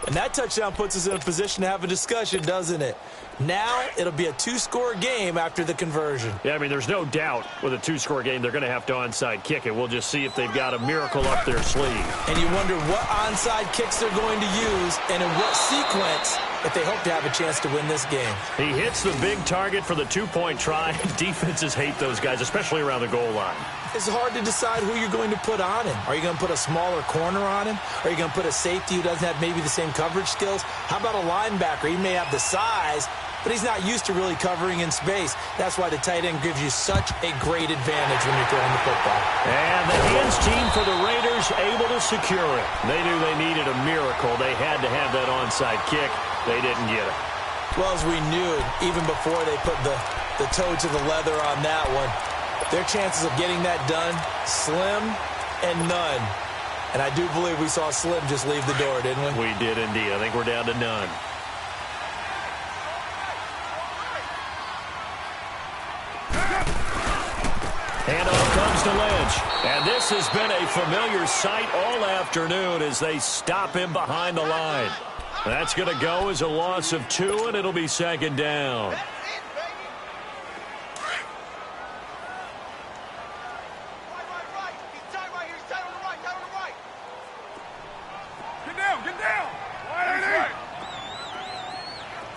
And that touchdown puts us in a position to have a discussion, doesn't it? Now it'll be a 2-score game after the conversion. Yeah, I mean, there's no doubt with a 2-score game they're going to have to onside kick it. We'll just see if they've got a miracle up their sleeve. And you wonder what onside kicks they're going to use and in what sequence if they hope to have a chance to win this game. He hits the big target for the 2-point try. Defenses hate those guys, especially around the goal line. It's hard to decide who you're going to put on him. Are you going to put a smaller corner on him? Are you going to put a safety who doesn't have maybe the same coverage skills? How about a linebacker? He may have the size, but he's not used to really covering in space. That's why the tight end gives you such a great advantage when you're throwing the football. And the hands team for the Raiders able to secure it. They knew they needed a miracle. They had to have that onside kick. They didn't get it. Well, as we knew, even before they put the toe to the leather on that one, their chances of getting that done, slim and none. And I do believe we saw Slim just leave the door, didn't we? We did indeed. I think we're down to none. Handoff comes to Lynch. And this has been a familiar sight all afternoon as they stop him behind the line. That's going to go as a loss of 2, and it'll be 2nd down. Get down. Wide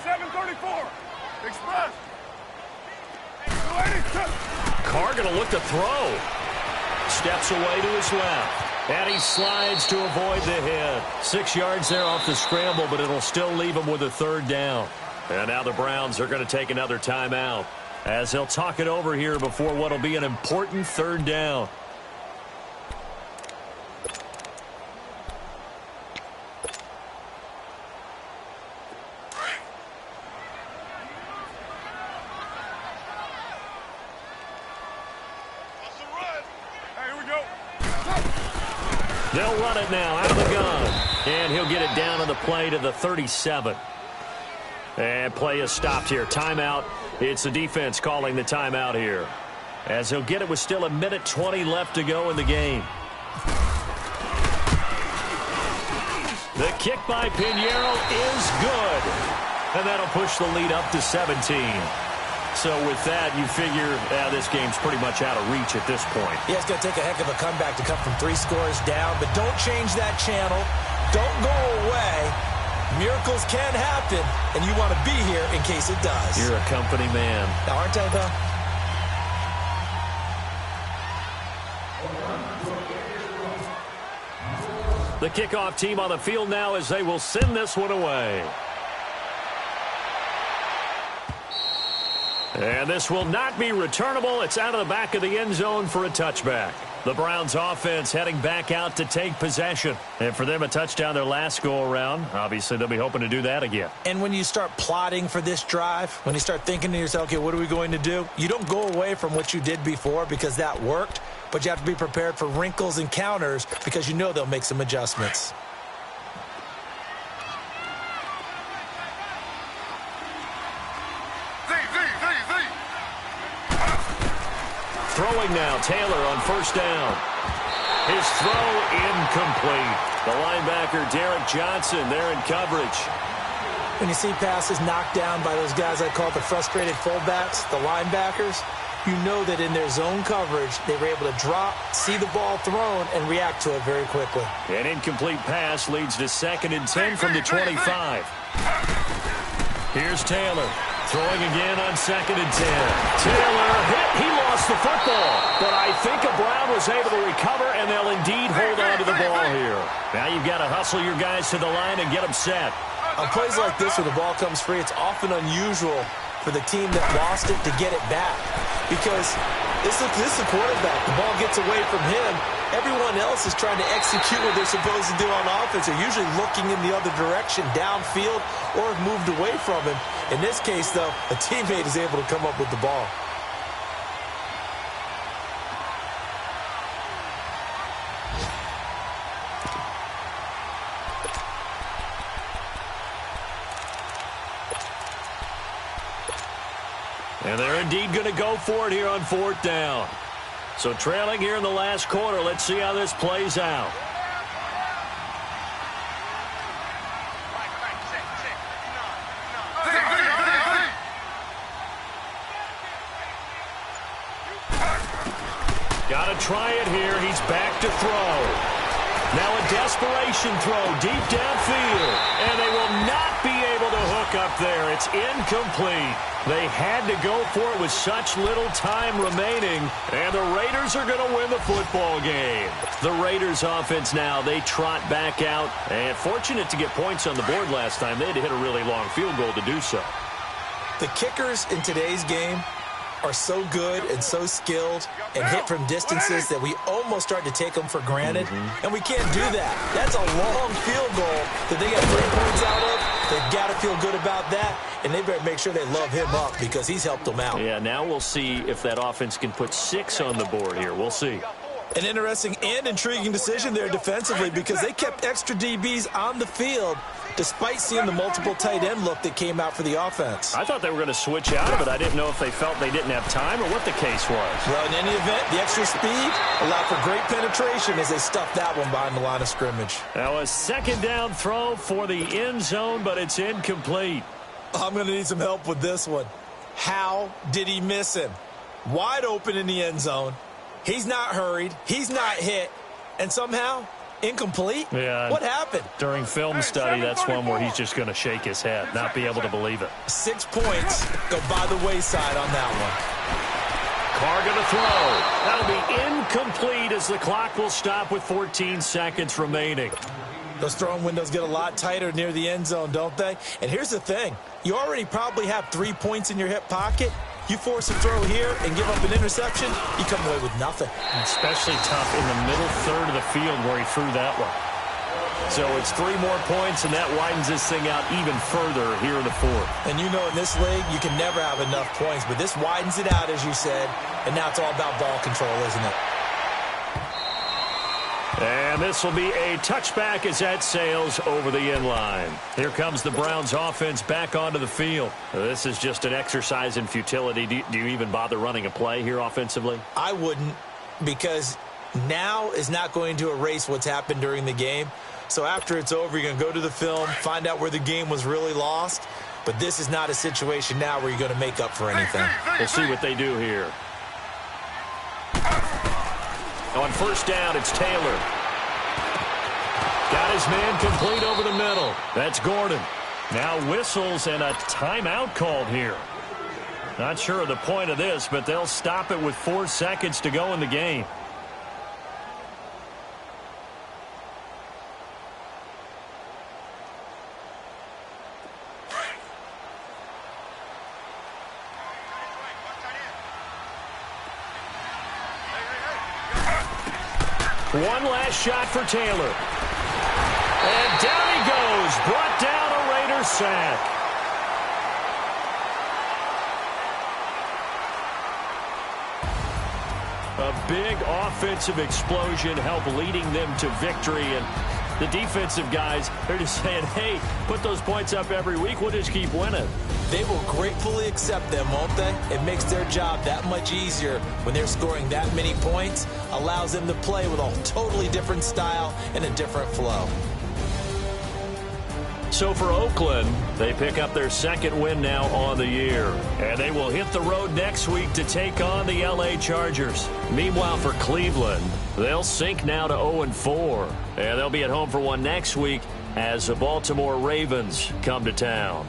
734. Express. Carr going to look to throw. Steps away to his left. And he slides to avoid the hit. 6 yards there off the scramble, but it'll still leave him with a 3rd down. And now the Browns are going to take another timeout as they'll talk it over here before what will be an important 3rd down. They'll run it now out of the gun. And he'll get it down on the play to the 37. And play is stopped here. Timeout. It's the defense calling the timeout here. As he'll get it with still 1:20 left to go in the game. The kick by Pinheiro is good. And that'll push the lead up to 17. So with that, you figure this game's pretty much out of reach at this point. Yeah, it's going to take a heck of a comeback to come from 3 scores down, but don't change that channel. Don't go away. Miracles can happen, and you want to be here in case it does. You're a company man. Now, aren't I, though? The kickoff team on the field now as they will send this one away. And this will not be returnable. It's out of the back of the end zone for a touchback. The Browns offense heading back out to take possession. And for them, a touchdown their last go-around. Obviously, they'll be hoping to do that again. And when you start plotting for this drive, when you start thinking to yourself, okay, what are we going to do? You don't go away from what you did before because that worked, but you have to be prepared for wrinkles and counters because you know they'll make some adjustments. Throwing now, Taylor on 1st down. His throw incomplete. The linebacker, Derek Johnson, there in coverage. When you see passes knocked down by those guys I call the frustrated fullbacks, the linebackers, you know that in their zone coverage, they were able to drop, see the ball thrown, and react to it very quickly. An incomplete pass leads to 2nd and 10 from the 25. Here's Taylor. Throwing again on 2nd and 10. Taylor hit. He lost the football. But I think Brown was able to recover, and they'll indeed hold on to the ball here. Now you've got to hustle your guys to the line and get them set. On plays like this, when the ball comes free, it's often unusual for the team that lost it to get it back. Because this is the quarterback. The ball gets away from him. Everyone else is trying to execute what they're supposed to do on offense. They're usually looking in the other direction, downfield, or have moved away from him. In this case, though, a teammate is able to come up with the ball. And they're indeed going to go for it here on 4th down. So trailing here in the last quarter. Let's see how this plays out. Got to try it here. He's back to throw. Now a desperation throw deep downfield. And they will not be able to hook up there. It's incomplete. They had to go for it with such little time remaining. And the Raiders are going to win the football game. The Raiders offense now, they trot back out. And fortunate to get points on the board last time. They had to hit a really long field goal to do so. The kickers in today's game are so good and so skilled and hit from distances that we almost start to take them for granted. And we can't do that. That's a long field goal that they got 3 points out of. They've got to feel good about that, and they better make sure they love him up because he's helped them out. Yeah, now we'll see if that offense can put 6 on the board here. We'll see. An interesting and intriguing decision there defensively because they kept extra DBs on the field despite seeing the multiple tight end look that came out for the offense. I thought they were going to switch out of it. I didn't know if they felt they didn't have time or what the case was. Well, in any event, the extra speed allowed for great penetration as they stuffed that one behind the line of scrimmage. Now a 2nd down throw for the end zone, but it's incomplete. I'm going to need some help with this one. How did he miss him? Wide open in the end zone. He's not hurried. He's not hit. And somehow, incomplete? Yeah. What happened? During film study, that's one where he's just going to shake his head, not be able to believe it. 6 points go by the wayside on that one. Carr going to throw. That'll be incomplete as the clock will stop with 14 seconds remaining. Those throwing windows get a lot tighter near the end zone, don't they? And here's the thing. You already probably have 3 points in your hip pocket. You force a throw here and give up an interception, you come away with nothing. Especially tough in the middle third of the field where he threw that one. So it's 3 more points, and that widens this thing out even further here in the 4th. And you know in this league, you can never have enough points, but this widens it out, as you said, and now it's all about ball control, isn't it? And this will be a touchback as that sails over the end line. Here comes the Browns offense back onto the field. This is just an exercise in futility. Do you even bother running a play here offensively? I wouldn't, because now is not going to erase what's happened during the game. So after it's over, you're going to go to the film, find out where the game was really lost. But this is not a situation now where you're going to make up for anything. We'll see what they do here. On 1st down, it's Taylor. Got his man complete over the middle. That's Gordon. Now whistles and a timeout called here. Not sure of the point of this, but they'll stop it with 4 seconds to go in the game. One last shot for Taylor. And down he goes. Brought down a Raiders sack. A big offensive explosion helped leading them to victory. And the defensive guys, they're just saying, hey, put those points up every week. We'll just keep winning. They will gratefully accept them, won't they? It makes their job that much easier when they're scoring that many points. Allows them to play with a totally different style and a different flow. So for Oakland, they pick up their 2nd win now on the year. And they will hit the road next week to take on the LA Chargers. Meanwhile, for Cleveland, they'll sink now to 0-4. And they'll be at home for one next week as the Baltimore Ravens come to town.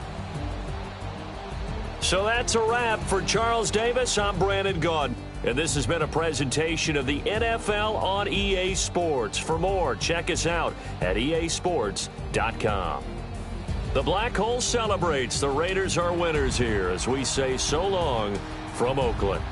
So that's a wrap for Charles Davis. I'm Brandon Gaudin. And this has been a presentation of the NFL on EA Sports. For more, check us out at easports.com. The Black Hole celebrates. The Raiders are winners here as we say so long from Oakland.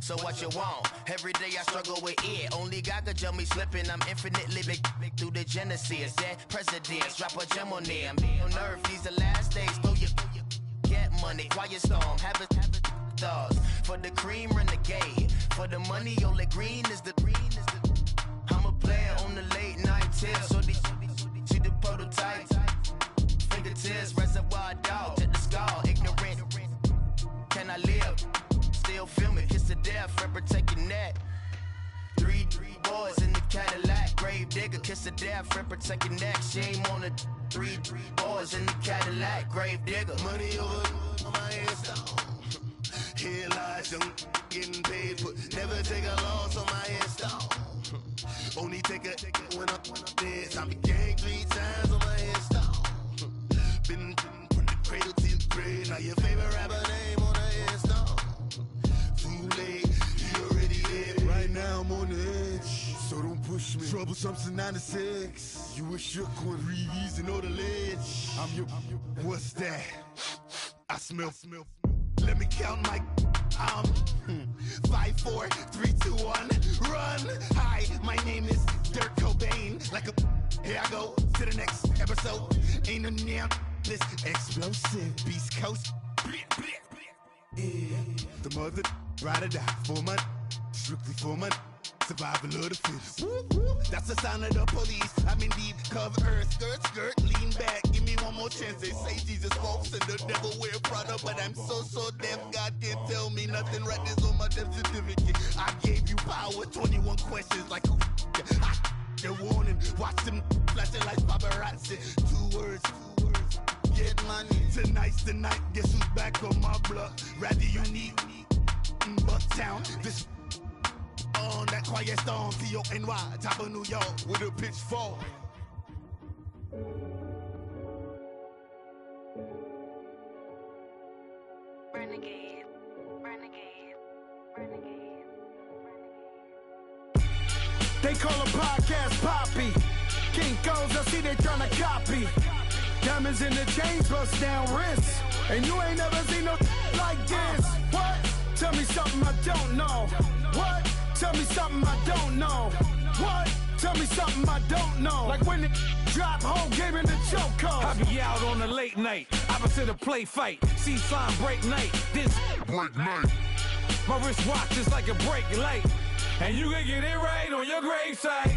So what you want? Every day I struggle with it. Only God could tell me slipping. I'm infinitely big through the Genesis. Dead presidents, drop a gem on them. On earth, these the last days. Throw your get money, quiet storm. Have a thoughts. For the cream, renegade. For the money, only green is the I'm a player on the late night tips. So these see the prototype. Fingertips, reservoir dog. Check the skull, ignorant. Can I live? Still film it, kiss to death, forever taking that. Three boys in the Cadillac, grave digger, kiss to death, forever taking that. Shame on the three boys in the Cadillac, grave digger. Money over on my headstone. Here lies young, getting paid, but never take a loss on my headstone. Only take a when I'm dead. I be gang 3 times on my headstone. Been from the cradle to the grave. Now your favorite rapper name on the headstone. Too late, you already dead. Right now I'm on the edge, so don't push me. Trouble something 96. You a shook one, Reeves and all the ledge. I'm your, what's that? I smell. Let me count my 5, 4, 3, 2, 1, run. Hi, my name is Dirk Cobain. Like a, here I go to the next episode. Ain't no damn this explosive Beast Coast. Yeah. The mother ride or die for money, strictly for money. Survival of the fittest. That's the sound of the police. I'm in deep cover earth, skirt, lean back. Give me one more chance. They say Jesus walks and the devil wear Prada, but I'm so deaf. God can't tell me nothing. Right this on my death certificate. I gave you power. 21 questions like who? They're warning. Watch them flashing like paparazzi. 2 words. Get money. Tonight's the night. Guess who's back on my block? Rather unique. Bucktown. This. On that quiet storm, T-O-N-Y, top of New York, with a pitchfork. Renegade. They call a podcast Poppy. Kinkos, I see they tryna copy. Diamonds in the chains, bust down wrists. And you ain't never seen no like this. What? Tell me something I don't know. What? Tell me something I don't know. What? Tell me something I don't know. Like when it drop, whole game in the chokehold. I be out on a late night, opposite a play fight. See slime break night, this break night. My wristwatch is like a brake light, and you can get it right on your gravesite.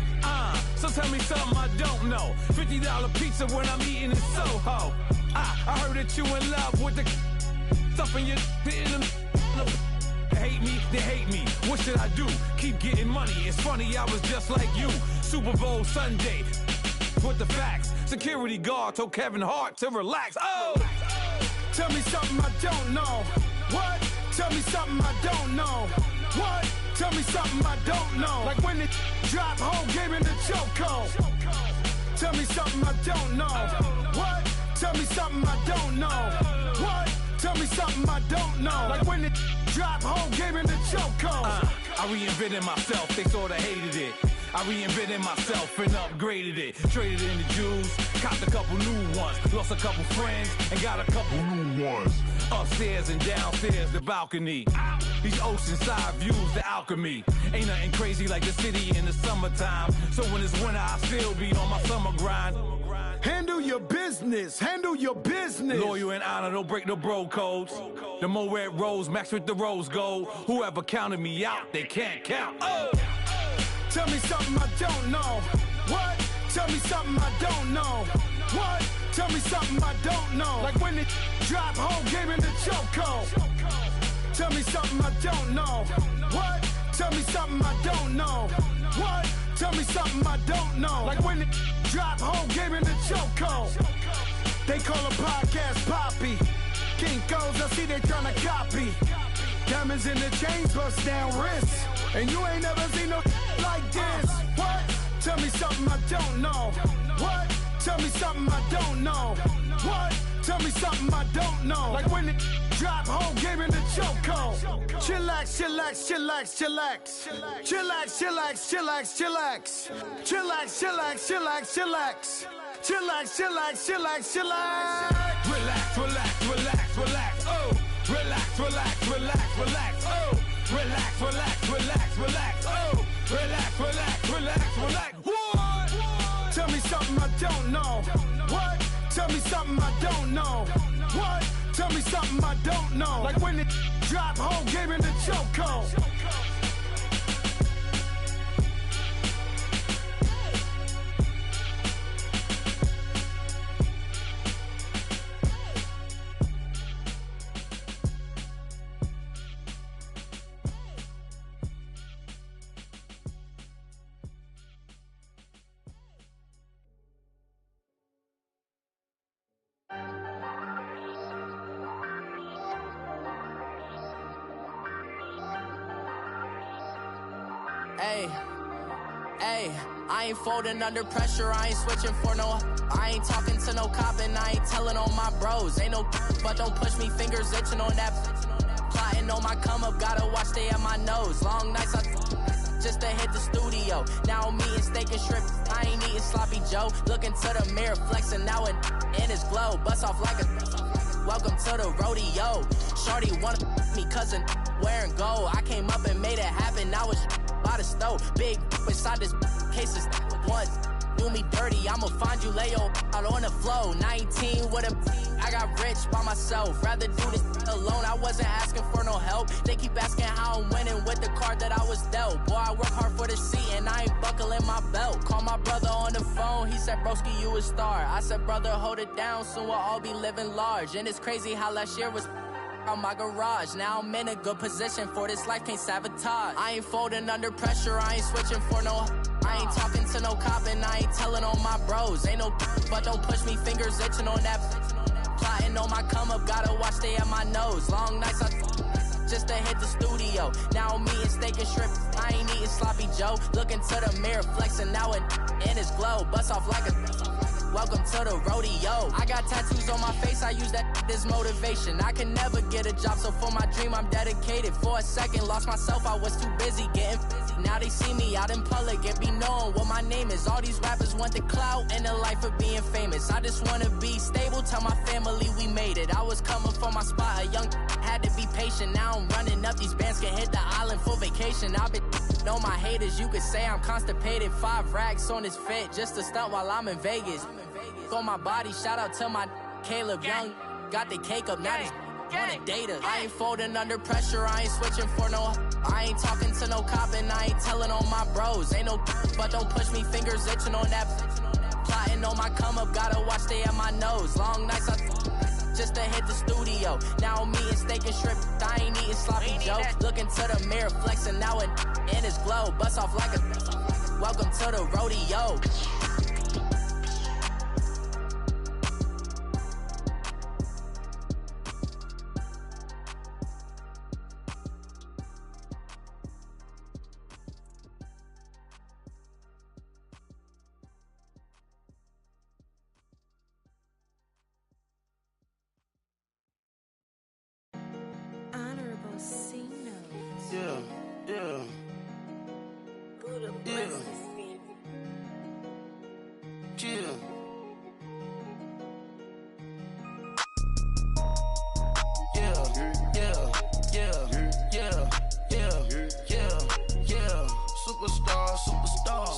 So tell me something I don't know. $50 pizza when I'm eating in Soho. I heard that you in love with the stuff in your hate me, they hate me. What should I do? Keep getting money. It's funny, I was just like you. Super Bowl Sunday with the facts. Security guard told Kevin Hart to relax. Oh! Tell me something I don't know. What? Tell me something I don't know. What? Tell me something I don't know. Like when it drop, whole game in the chokehold. Tell me something I don't know. What? Tell me something I don't know. What? Tell me something I don't know. Like when it drop, whole game in the chokehold. I reinvented myself, they sorta hated it. I reinvented myself and upgraded it. Traded in the Jews, copped a couple new ones. Lost a couple friends and got a couple new ones. Upstairs and downstairs, the balcony. These oceanside views, the alchemy. Ain't nothing crazy like the city in the summertime. So when it's winter, I still be on my summer grind. Handle your business, handle your business. Loyal and honor, don't break no bro codes. The more red rose, max with the rose gold. Whoever counted me out, they can't count. Oh! Tell me something I don't know. What? Tell me something I don't know. What? Tell me something I don't know. Like when it drop, whole game in the chokehold. Tell me something I don't know. What? Tell me something I don't know. What? Tell me something I don't know. Like when it drop, whole game in the chokehold. They call a podcast Poppy. Kinkos, I see they tryna copy. Diamonds in the chains, bust down wrists. And you ain't never seen no like this. What? Tell me something I don't know. What? Tell me something I don't know. What? Tell me something I don't know. Like when it drop, whole game in the chokehold. Chillax, chillax, chillax, chillax. Chillax, chillax, chillax, chillax. Chillax, chillax, chillax, chillax. Chillax, chillax, chillax, chillax. Relax, relax, relax, relax. Oh! Relax, relax, relax, relax. Oh! Relax, relax, relax, relax. Oh! Relax, relax, relax, relax. What? Tell me something I don't know. What? Tell me something I don't know. What? Tell me something I don't know. Like when it drop, whole game in the chokehold. Hey, I ain't folding under pressure, I ain't switching for no. I ain't talking to no cop and I ain't telling on my bros. Ain't no but don't push me, fingers itching on that. Plotting on my come up, gotta watch stay at my nose. Long nights just to hit the studio. Now I'm eating steak and shrimp, I ain't eating sloppy Joe. Looking to the mirror, flexing now and in his glow. Bust off like a welcome to the rodeo. Shorty wanna me cousin wearing gold. I came up and made it happen, now it's by the stove. Big inside this case is one. Do me dirty, I'ma find you, lay your out on the floor. 19 with a I got rich by myself. Rather do this alone, I wasn't asking for no help. They keep asking how I'm winning with the card that I was dealt. Boy, I work hard for the seat and I ain't buckling my belt. Call my brother on the phone, he said, broski, you a star. I said, brother, hold it down, soon we'll all be living large. And it's crazy how last year was on my garage. Now I'm in a good position for this life, can't sabotage. I ain't folding under pressure, I ain't switching for no. I ain't talking to no cop and I ain't telling on my bros. Ain't no but don't push me, fingers itching on that. Plotting on my come up, gotta watch stay at my nose. Long nights just to hit the studio. Now I'm eating steak and shrimp, I ain't eating sloppy Joe. Looking to the mirror, flexing now and in his glow. Bust off like a welcome to the rodeo. I got tattoos on my face, I use that as motivation. I can never get a job, so for my dream I'm dedicated. For a second, lost myself, I was too busy getting busy. Now they see me out in public and be knowing what my name is. All these rappers want the clout and the life of being famous. I just wanna be stable, tell my family we made it. I was was coming for my spot. A young had to be patient. Now I'm running up these bands, can hit the island for vacation. I've been on my haters, you could say I'm constipated. 5 racks on his fit, just to stunt while I'm in Vegas. On my body, shout out to my Caleb Young. Got the cake up, now they wanna date us. I ain't folding under pressure, I ain't switching for no. I ain't talking to no cop and I ain't telling on my bros. Ain't no but don't push me, fingers itching on that. Plotting on my come up, gotta watch stay at my nose. Long nights I just to hit the studio. Now I'm eating steak and shrimp, I ain't eating sloppy Joe. Looking to the mirror, flexing now and in his glow. Bust off like a welcome to the rodeo.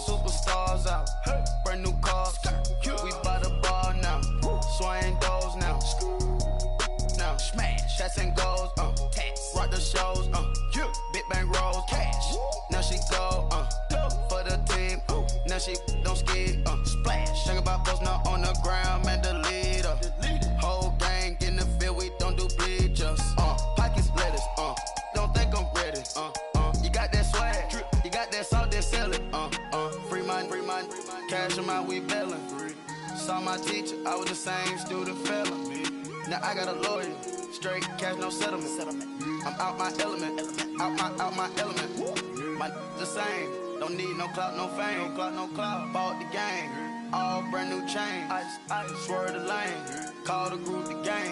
Superstars out. Brand new cars. We by the bar now. Swaying doors now. Now smash. Shots and goals. Rock the shows. Big bang rolls. Cash. Now she go. For the team. Now she don't ski. Splash. Think about post now on the ground. Man, the leader. Whole gang in the field. We don't do bleachers. Pockets lettuce. Don't think I'm ready. You got that swag. You got that salt, then sell it. Free mind. Cash amount, we bailin'. Saw my teacher, I was the same student fella. Now I got a lawyer, straight cash, no settlement. I'm out my element, out my element. My the same, don't need no clout, no fame. No clout. Bought the game, all brand new chain. I swerve the lane, call the group the gang.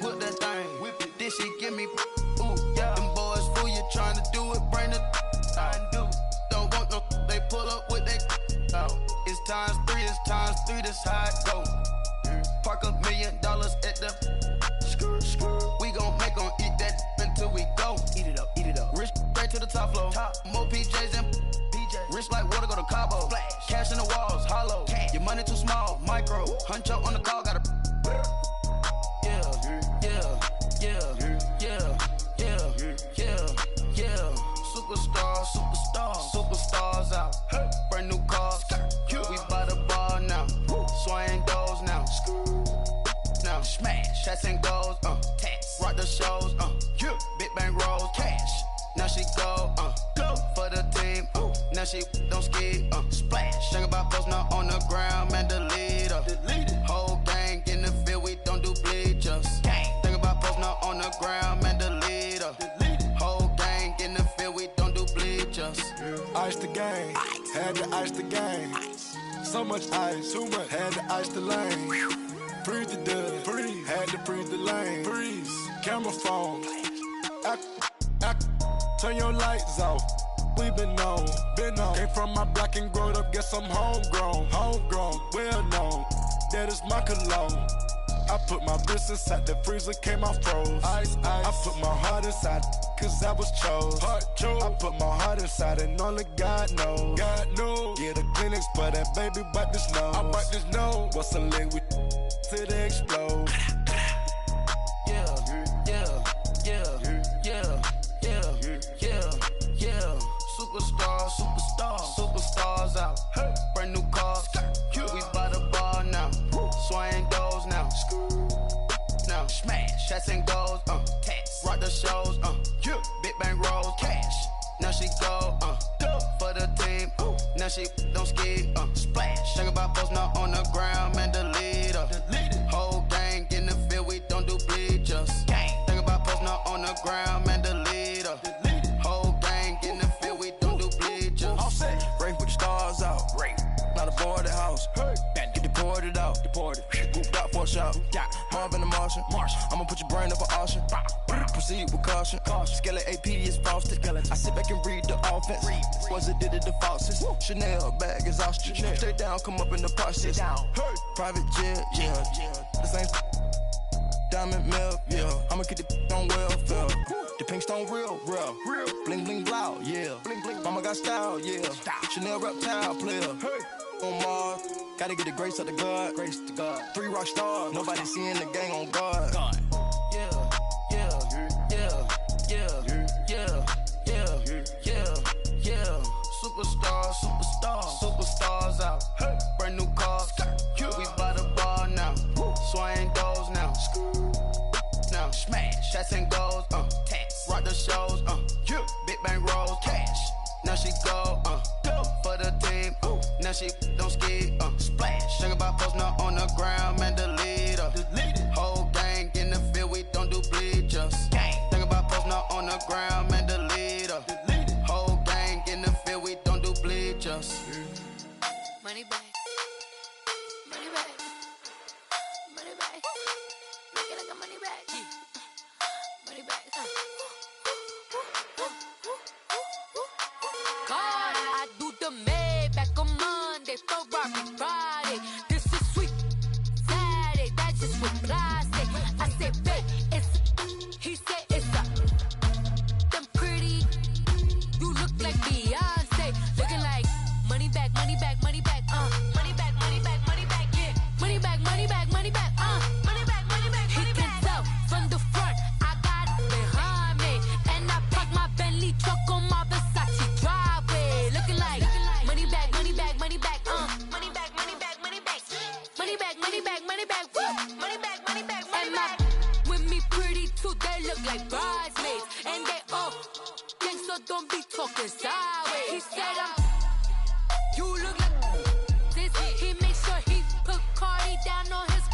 Whip that thing, whip it. This shit give me, ooh yeah. Them boys fool you trying to do it, bring the don't want no, they pull up with they out. It's times 3, this how it go. Park $1 million at the we gon' make 'em eat that until we go. Eat it up. Rich straight to the top floor. More PJs and rich like water, go to Cabo. Cash in the walls, hollow. Your money too small, micro. Huncho on the call, gotta Superstars out. Brand new cars. We by the bar now. Swaying doors now. Now smash. Shots and goals. Rock the shows. Big bang rolls. Cash. Now she go. For the team. Now she don't ski. Splash. Think about post now on the ground. Man, the leader. Whole gang in the field. We don't do bleachers. Think about post now on the ground. Man, the leader. Whole gang in the field. We don't do bleachers. Ice the game, had to ice the game. So much ice, too much, had to ice the lane. Freeze the dub, freeze, had to freeze the lane. Freeze, camera phone. Turn your lights off. We been on. Came from my block and growed up, guess I'm homegrown, well known. That is my cologne. I put my wrist inside the freezer, came out froze. Ice. I put my heart inside, cause I was chose. I put my heart inside and only God knows. Yeah, the clinics, but that baby wipe this nose. I wipe this nose. What's a link with till they explode? Superstars out. Brand new cars. We by the bar now. Swaying doors now. Now smash. Shots and goals. Rock the shows. Big bang rolls. Cash. Now she go. For the team. Now she don't ski. Splash. Think about post now on the ground. Man, the leader. Whole gang in the field. We don't do bleachers. Think about post now on the ground. Man, the leader. Whole gang in the field. We don't do bleachers. All set. Race with the stars out. Not a boarded house. Get deported out. Moved out for a shot. Marvin the Martian. I'ma put your brain up for auction. Proceed with caution. Skeleton AP is frosted. I sit back and read the offense. Was it did it the falsest? Chanel bag is ostrich. Stay down, come up in the process. Private jet, yeah. The same. diamond milk, yeah. I'ma get the on welfare. The pink stone real. Bling bling blow, yeah. Mama got style, yeah. Chanel reptile player. On Mars, gotta get the grace of the God. 3 rock stars, nobody seeing the gang on guard. Yeah. Superstars out. Brand new cars. We by the bar now. Swaying doors now. Now smash. Shots and goals. Tax. Rock the shows. Big bang rolls. Cash. Now she go. For the team. Now she don't ski. Splash. Think about posting up on the ground. Man, the leader. Whole gang in the field. We don't do bleachers. Think about posting up on the ground. Man, the leader. Whole gang in the field. We don't do bleachers. Money back. Money back. Money back. Make it like a money back. Money back. God, I do the Maybach on Monday, Ferrari Friday. This is sweet Saturday. That's just what I say. I say, babe, it's. He said it's a. Them pretty. You look like Beyonce. Looking like money back, money back, money back. Money back, money back, money back. Yeah. Money back, money back, money back. Money back, money back, money back. He can tell from the front. I got it behind me, and I park my Bentley truck on my Versace driveway. Looking like money back, money back, money back. Money back, money back, money back. Money back, money back, money back. Money back, money back, money back. With me pretty too, they look like bridesmaids, and they all gang, so don't be talking sideways. He said you look like this. He makes sure he put Cardi down on his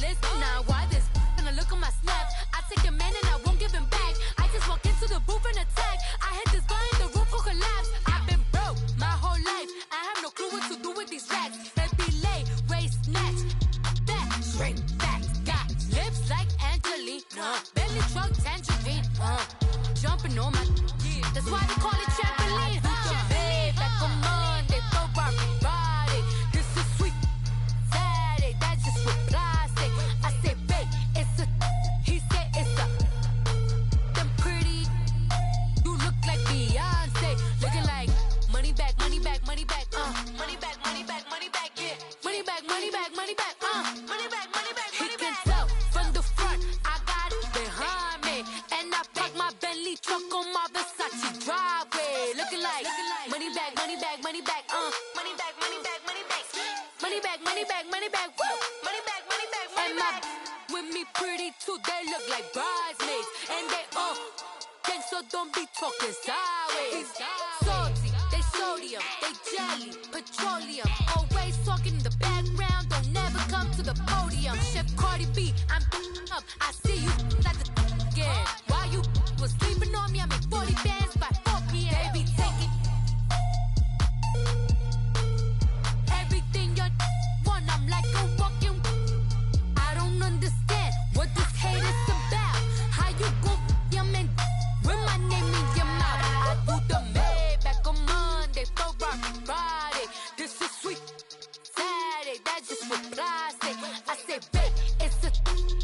list. Now why this? Gonna look at my snap. I take a man and I won't give him back. I just walk into the booth and attack. I hit this guy in the roof will collapse. I've been broke my whole life. I have no clue what to do with these racks. Baby lay, waist snatch, back, straight back. Got lips like Angelina, belly truck tangerine. Jumping on my, that's why they call it trampoline. Babe, back on Monday, Ferrari Friday. This is sweet Saturday. That's just what I say. I say, babe, it's a. He said it's a. Them pretty. You look like Beyonce. Looking like money back, money back, money back. Money back, money back, money back. Yeah. Money back, money back, money back. Money back, money back, money back. He can tell from the front. I got it behind me, and I park my Bentley truck on my Versace driveway. Looking like money back, money back, money back. Money back, money back, money back. Money back, money back, money back. Money back, money back, money back. With me pretty too, they look like bridesmaids, and they all gang, so don't be talking sideways. Salty, they sodium, they jelly, petroleum. Always talking in the background, don't never come to the podium. Chef Cardi B, I'm up. I see you like the again. While you was sleeping on me, I make 40 bands by 4 p.m. Baby, take it. Everything you want, I'm like a walking. I don't understand what this hate is about. How you go your man with my name in your mouth? I do the Maybach on Monday, Ferrari Friday. This is sweet Saturday. That's just what I say. I say, babe, it's a.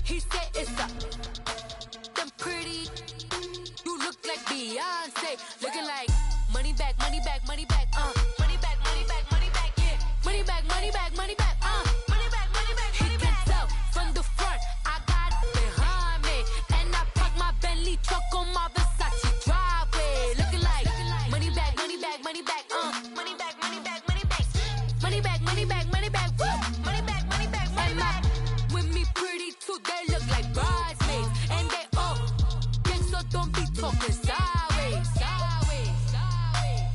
He said it's a. Them pretty. You look like Beyonce. Looking like money back, money back, money back. Money back, money back, money back. Yeah. Money back, money back, money back. Money back, money back, money back. He can tell from the front. I got it behind me, and I park my Bentley truck on my Versace driveway. Looking like money back, money back, money back. Money back, money back, money back. Money back, money back, money back. Money back, money back, money back. With me pretty too, they look like bridesmaids, and they all gang, so don't be talking sideways. Sideways, sideways.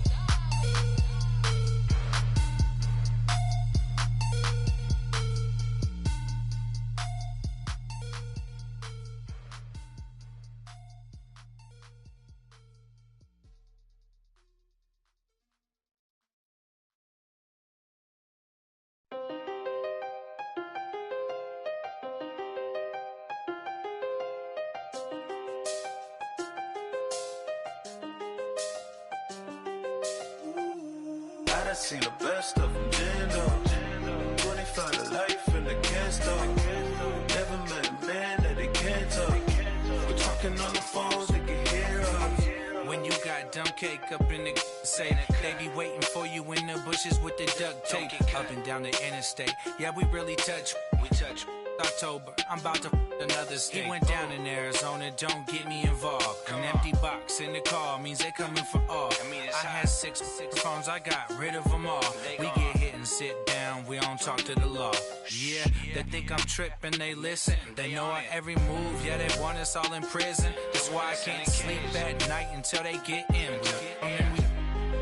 I done seen the best of them, Jando. 25 to life in the can store. Never met a man that they talking on the phones, they can hear us. When you got dumb cake up in the say that they be waiting for you in the bushes with the duct tape up and down the interstate. Yeah, we really touch. We touch. October, I'm about to another state. He went down in Arizona, don't get me involved. An empty box in the car means they coming for all. I had six phones, I got rid of them all. We get hit and sit down, we don't talk to the law. Yeah, they think I'm tripping, they listen. They know our every move, yeah, they want us all in prison. That's why I can't sleep at night until they get in.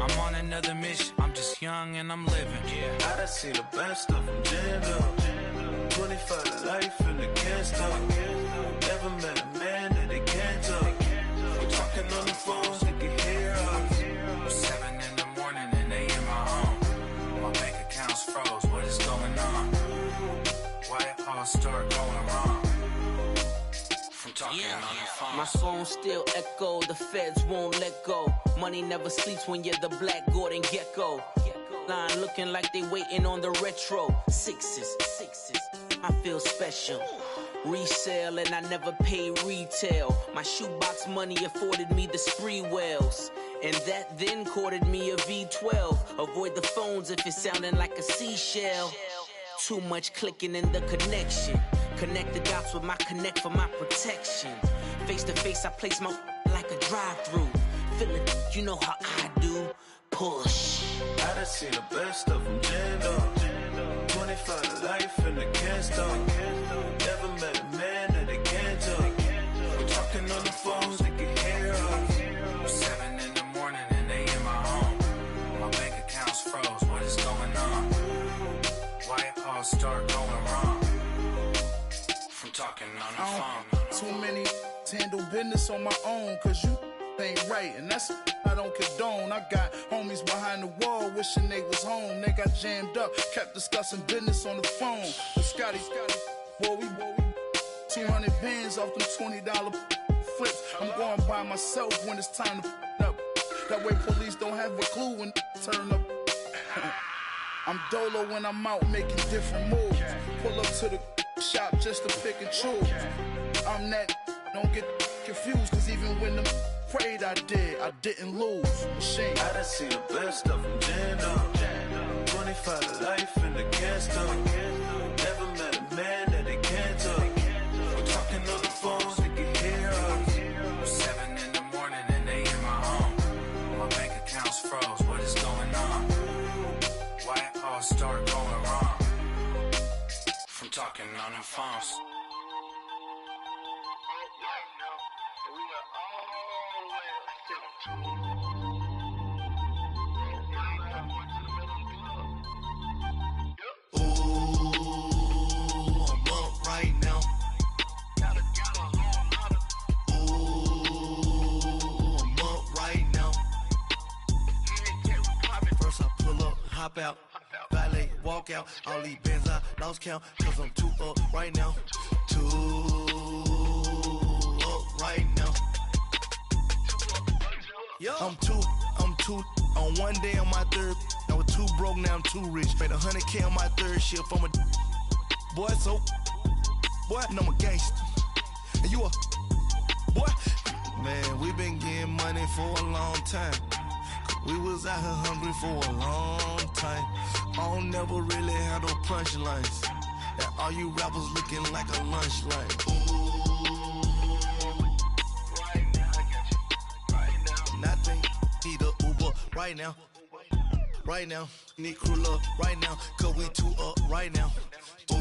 I'm on another mission, I'm just young and I'm living. I done seen the best of them jammed up. 25 to life and they can't stop. Never met a man that they can't talk. We're talking on the phones, they can hear us. 7 in the morning and they in my home. My bank account's froze, what is going on? Why it all start going wrong? From talking on the phone. My phone still echo, the feds won't let go. Money never sleeps when you're the black Gordon Gecko. Line looking like they waiting on the retro. Sixes, I feel special. Resale and I never pay retail. My shoebox money afforded me the spree wells. And that then courted me a V12. Avoid the phones if it's sounding like a seashell. Too much clicking in the connection. Connect the dots with my connect for my protection. Face to face I place my like a drive-through. Feeling, you know how I do. Push. I done seen the best of them jammed up. 25 to life and they can't stop. Never met a man that they can't talk. We're talking on the phones, they can hear us. 7 in the morning and they in my home. My bank account's froze, what is going on? Why it all start going wrong? From talking on the phone. Too many handle business on my own, cause you ain't right, and that's I don't condone. I got homies behind the wall wishing they was home. They got jammed up, kept discussing business on the phone. But Scotty, boy, we 200 bands off them $20 flips. I'm going by myself when it's time to up. That way police don't have a clue when turn up. I'm dolo when I'm out making different moves. Pull up to the shop just to pick and choose. I'm that, don't get confused, cause even when the prayed I didn't lose. Machine. I done seen the best of them jammed up. 25 to life and they can't stop. Never met a man that they can't talk. We're talking on the phones, they can hear us. 7 in the morning and they in my home. My bank account's froze, what is going on? Why it all start going wrong? From talking on the phones. Hop out, valet, walk out. All these bands I lost count, cause I'm too up right now. Too up right now. I'm too on one day on my third. I was too broke, now I'm too rich. Made 100K on my third shift. I'm a boy, so boy, and I'm a gangster. And you a boy. Man, we been getting money for a long time. We was out here hungry for a long time. I don't never really have no punchlines. And all you rappers looking like a lunch line. Right now, I got you. Right now. Nothing, need a Uber right now. Right now, need crew love right now. Cause we too up right now. Ooh,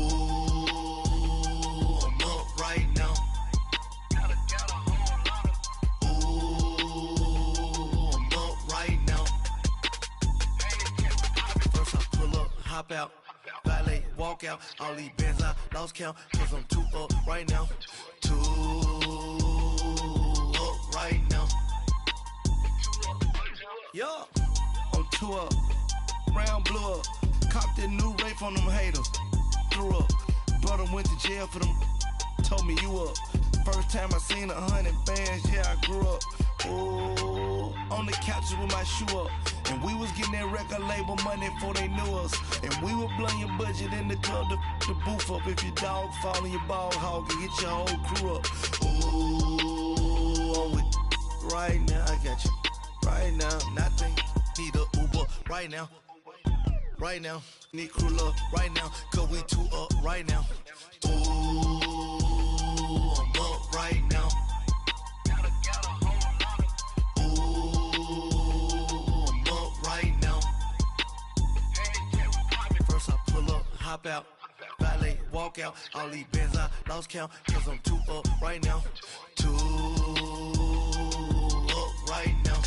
I'm up right now. Hop out, valet, walk out. All these bands I lost count, cause I'm too up right now. Too up right now. Yo, I'm too up. Round blew up. Copped that new rape on them haters. Threw up. Brother went to jail for them. Told me you up. First time I seen 100 bands, yeah, I grew up. Ooh, on the couches with my shoe up. And we was getting that record label money before they knew us. And we were blowing your budget in the club to boof up. If your dog fall in your ball hog and get your whole crew up. Ooh, right now. I got you right now. Nothing. Need a Uber right now. Right now. Need crew love right now. Cause we two up right now. Ooh, I'm up right now. Hop out, valet, walk out. All these bands I lost count, cause I'm too up right now. Too up right now.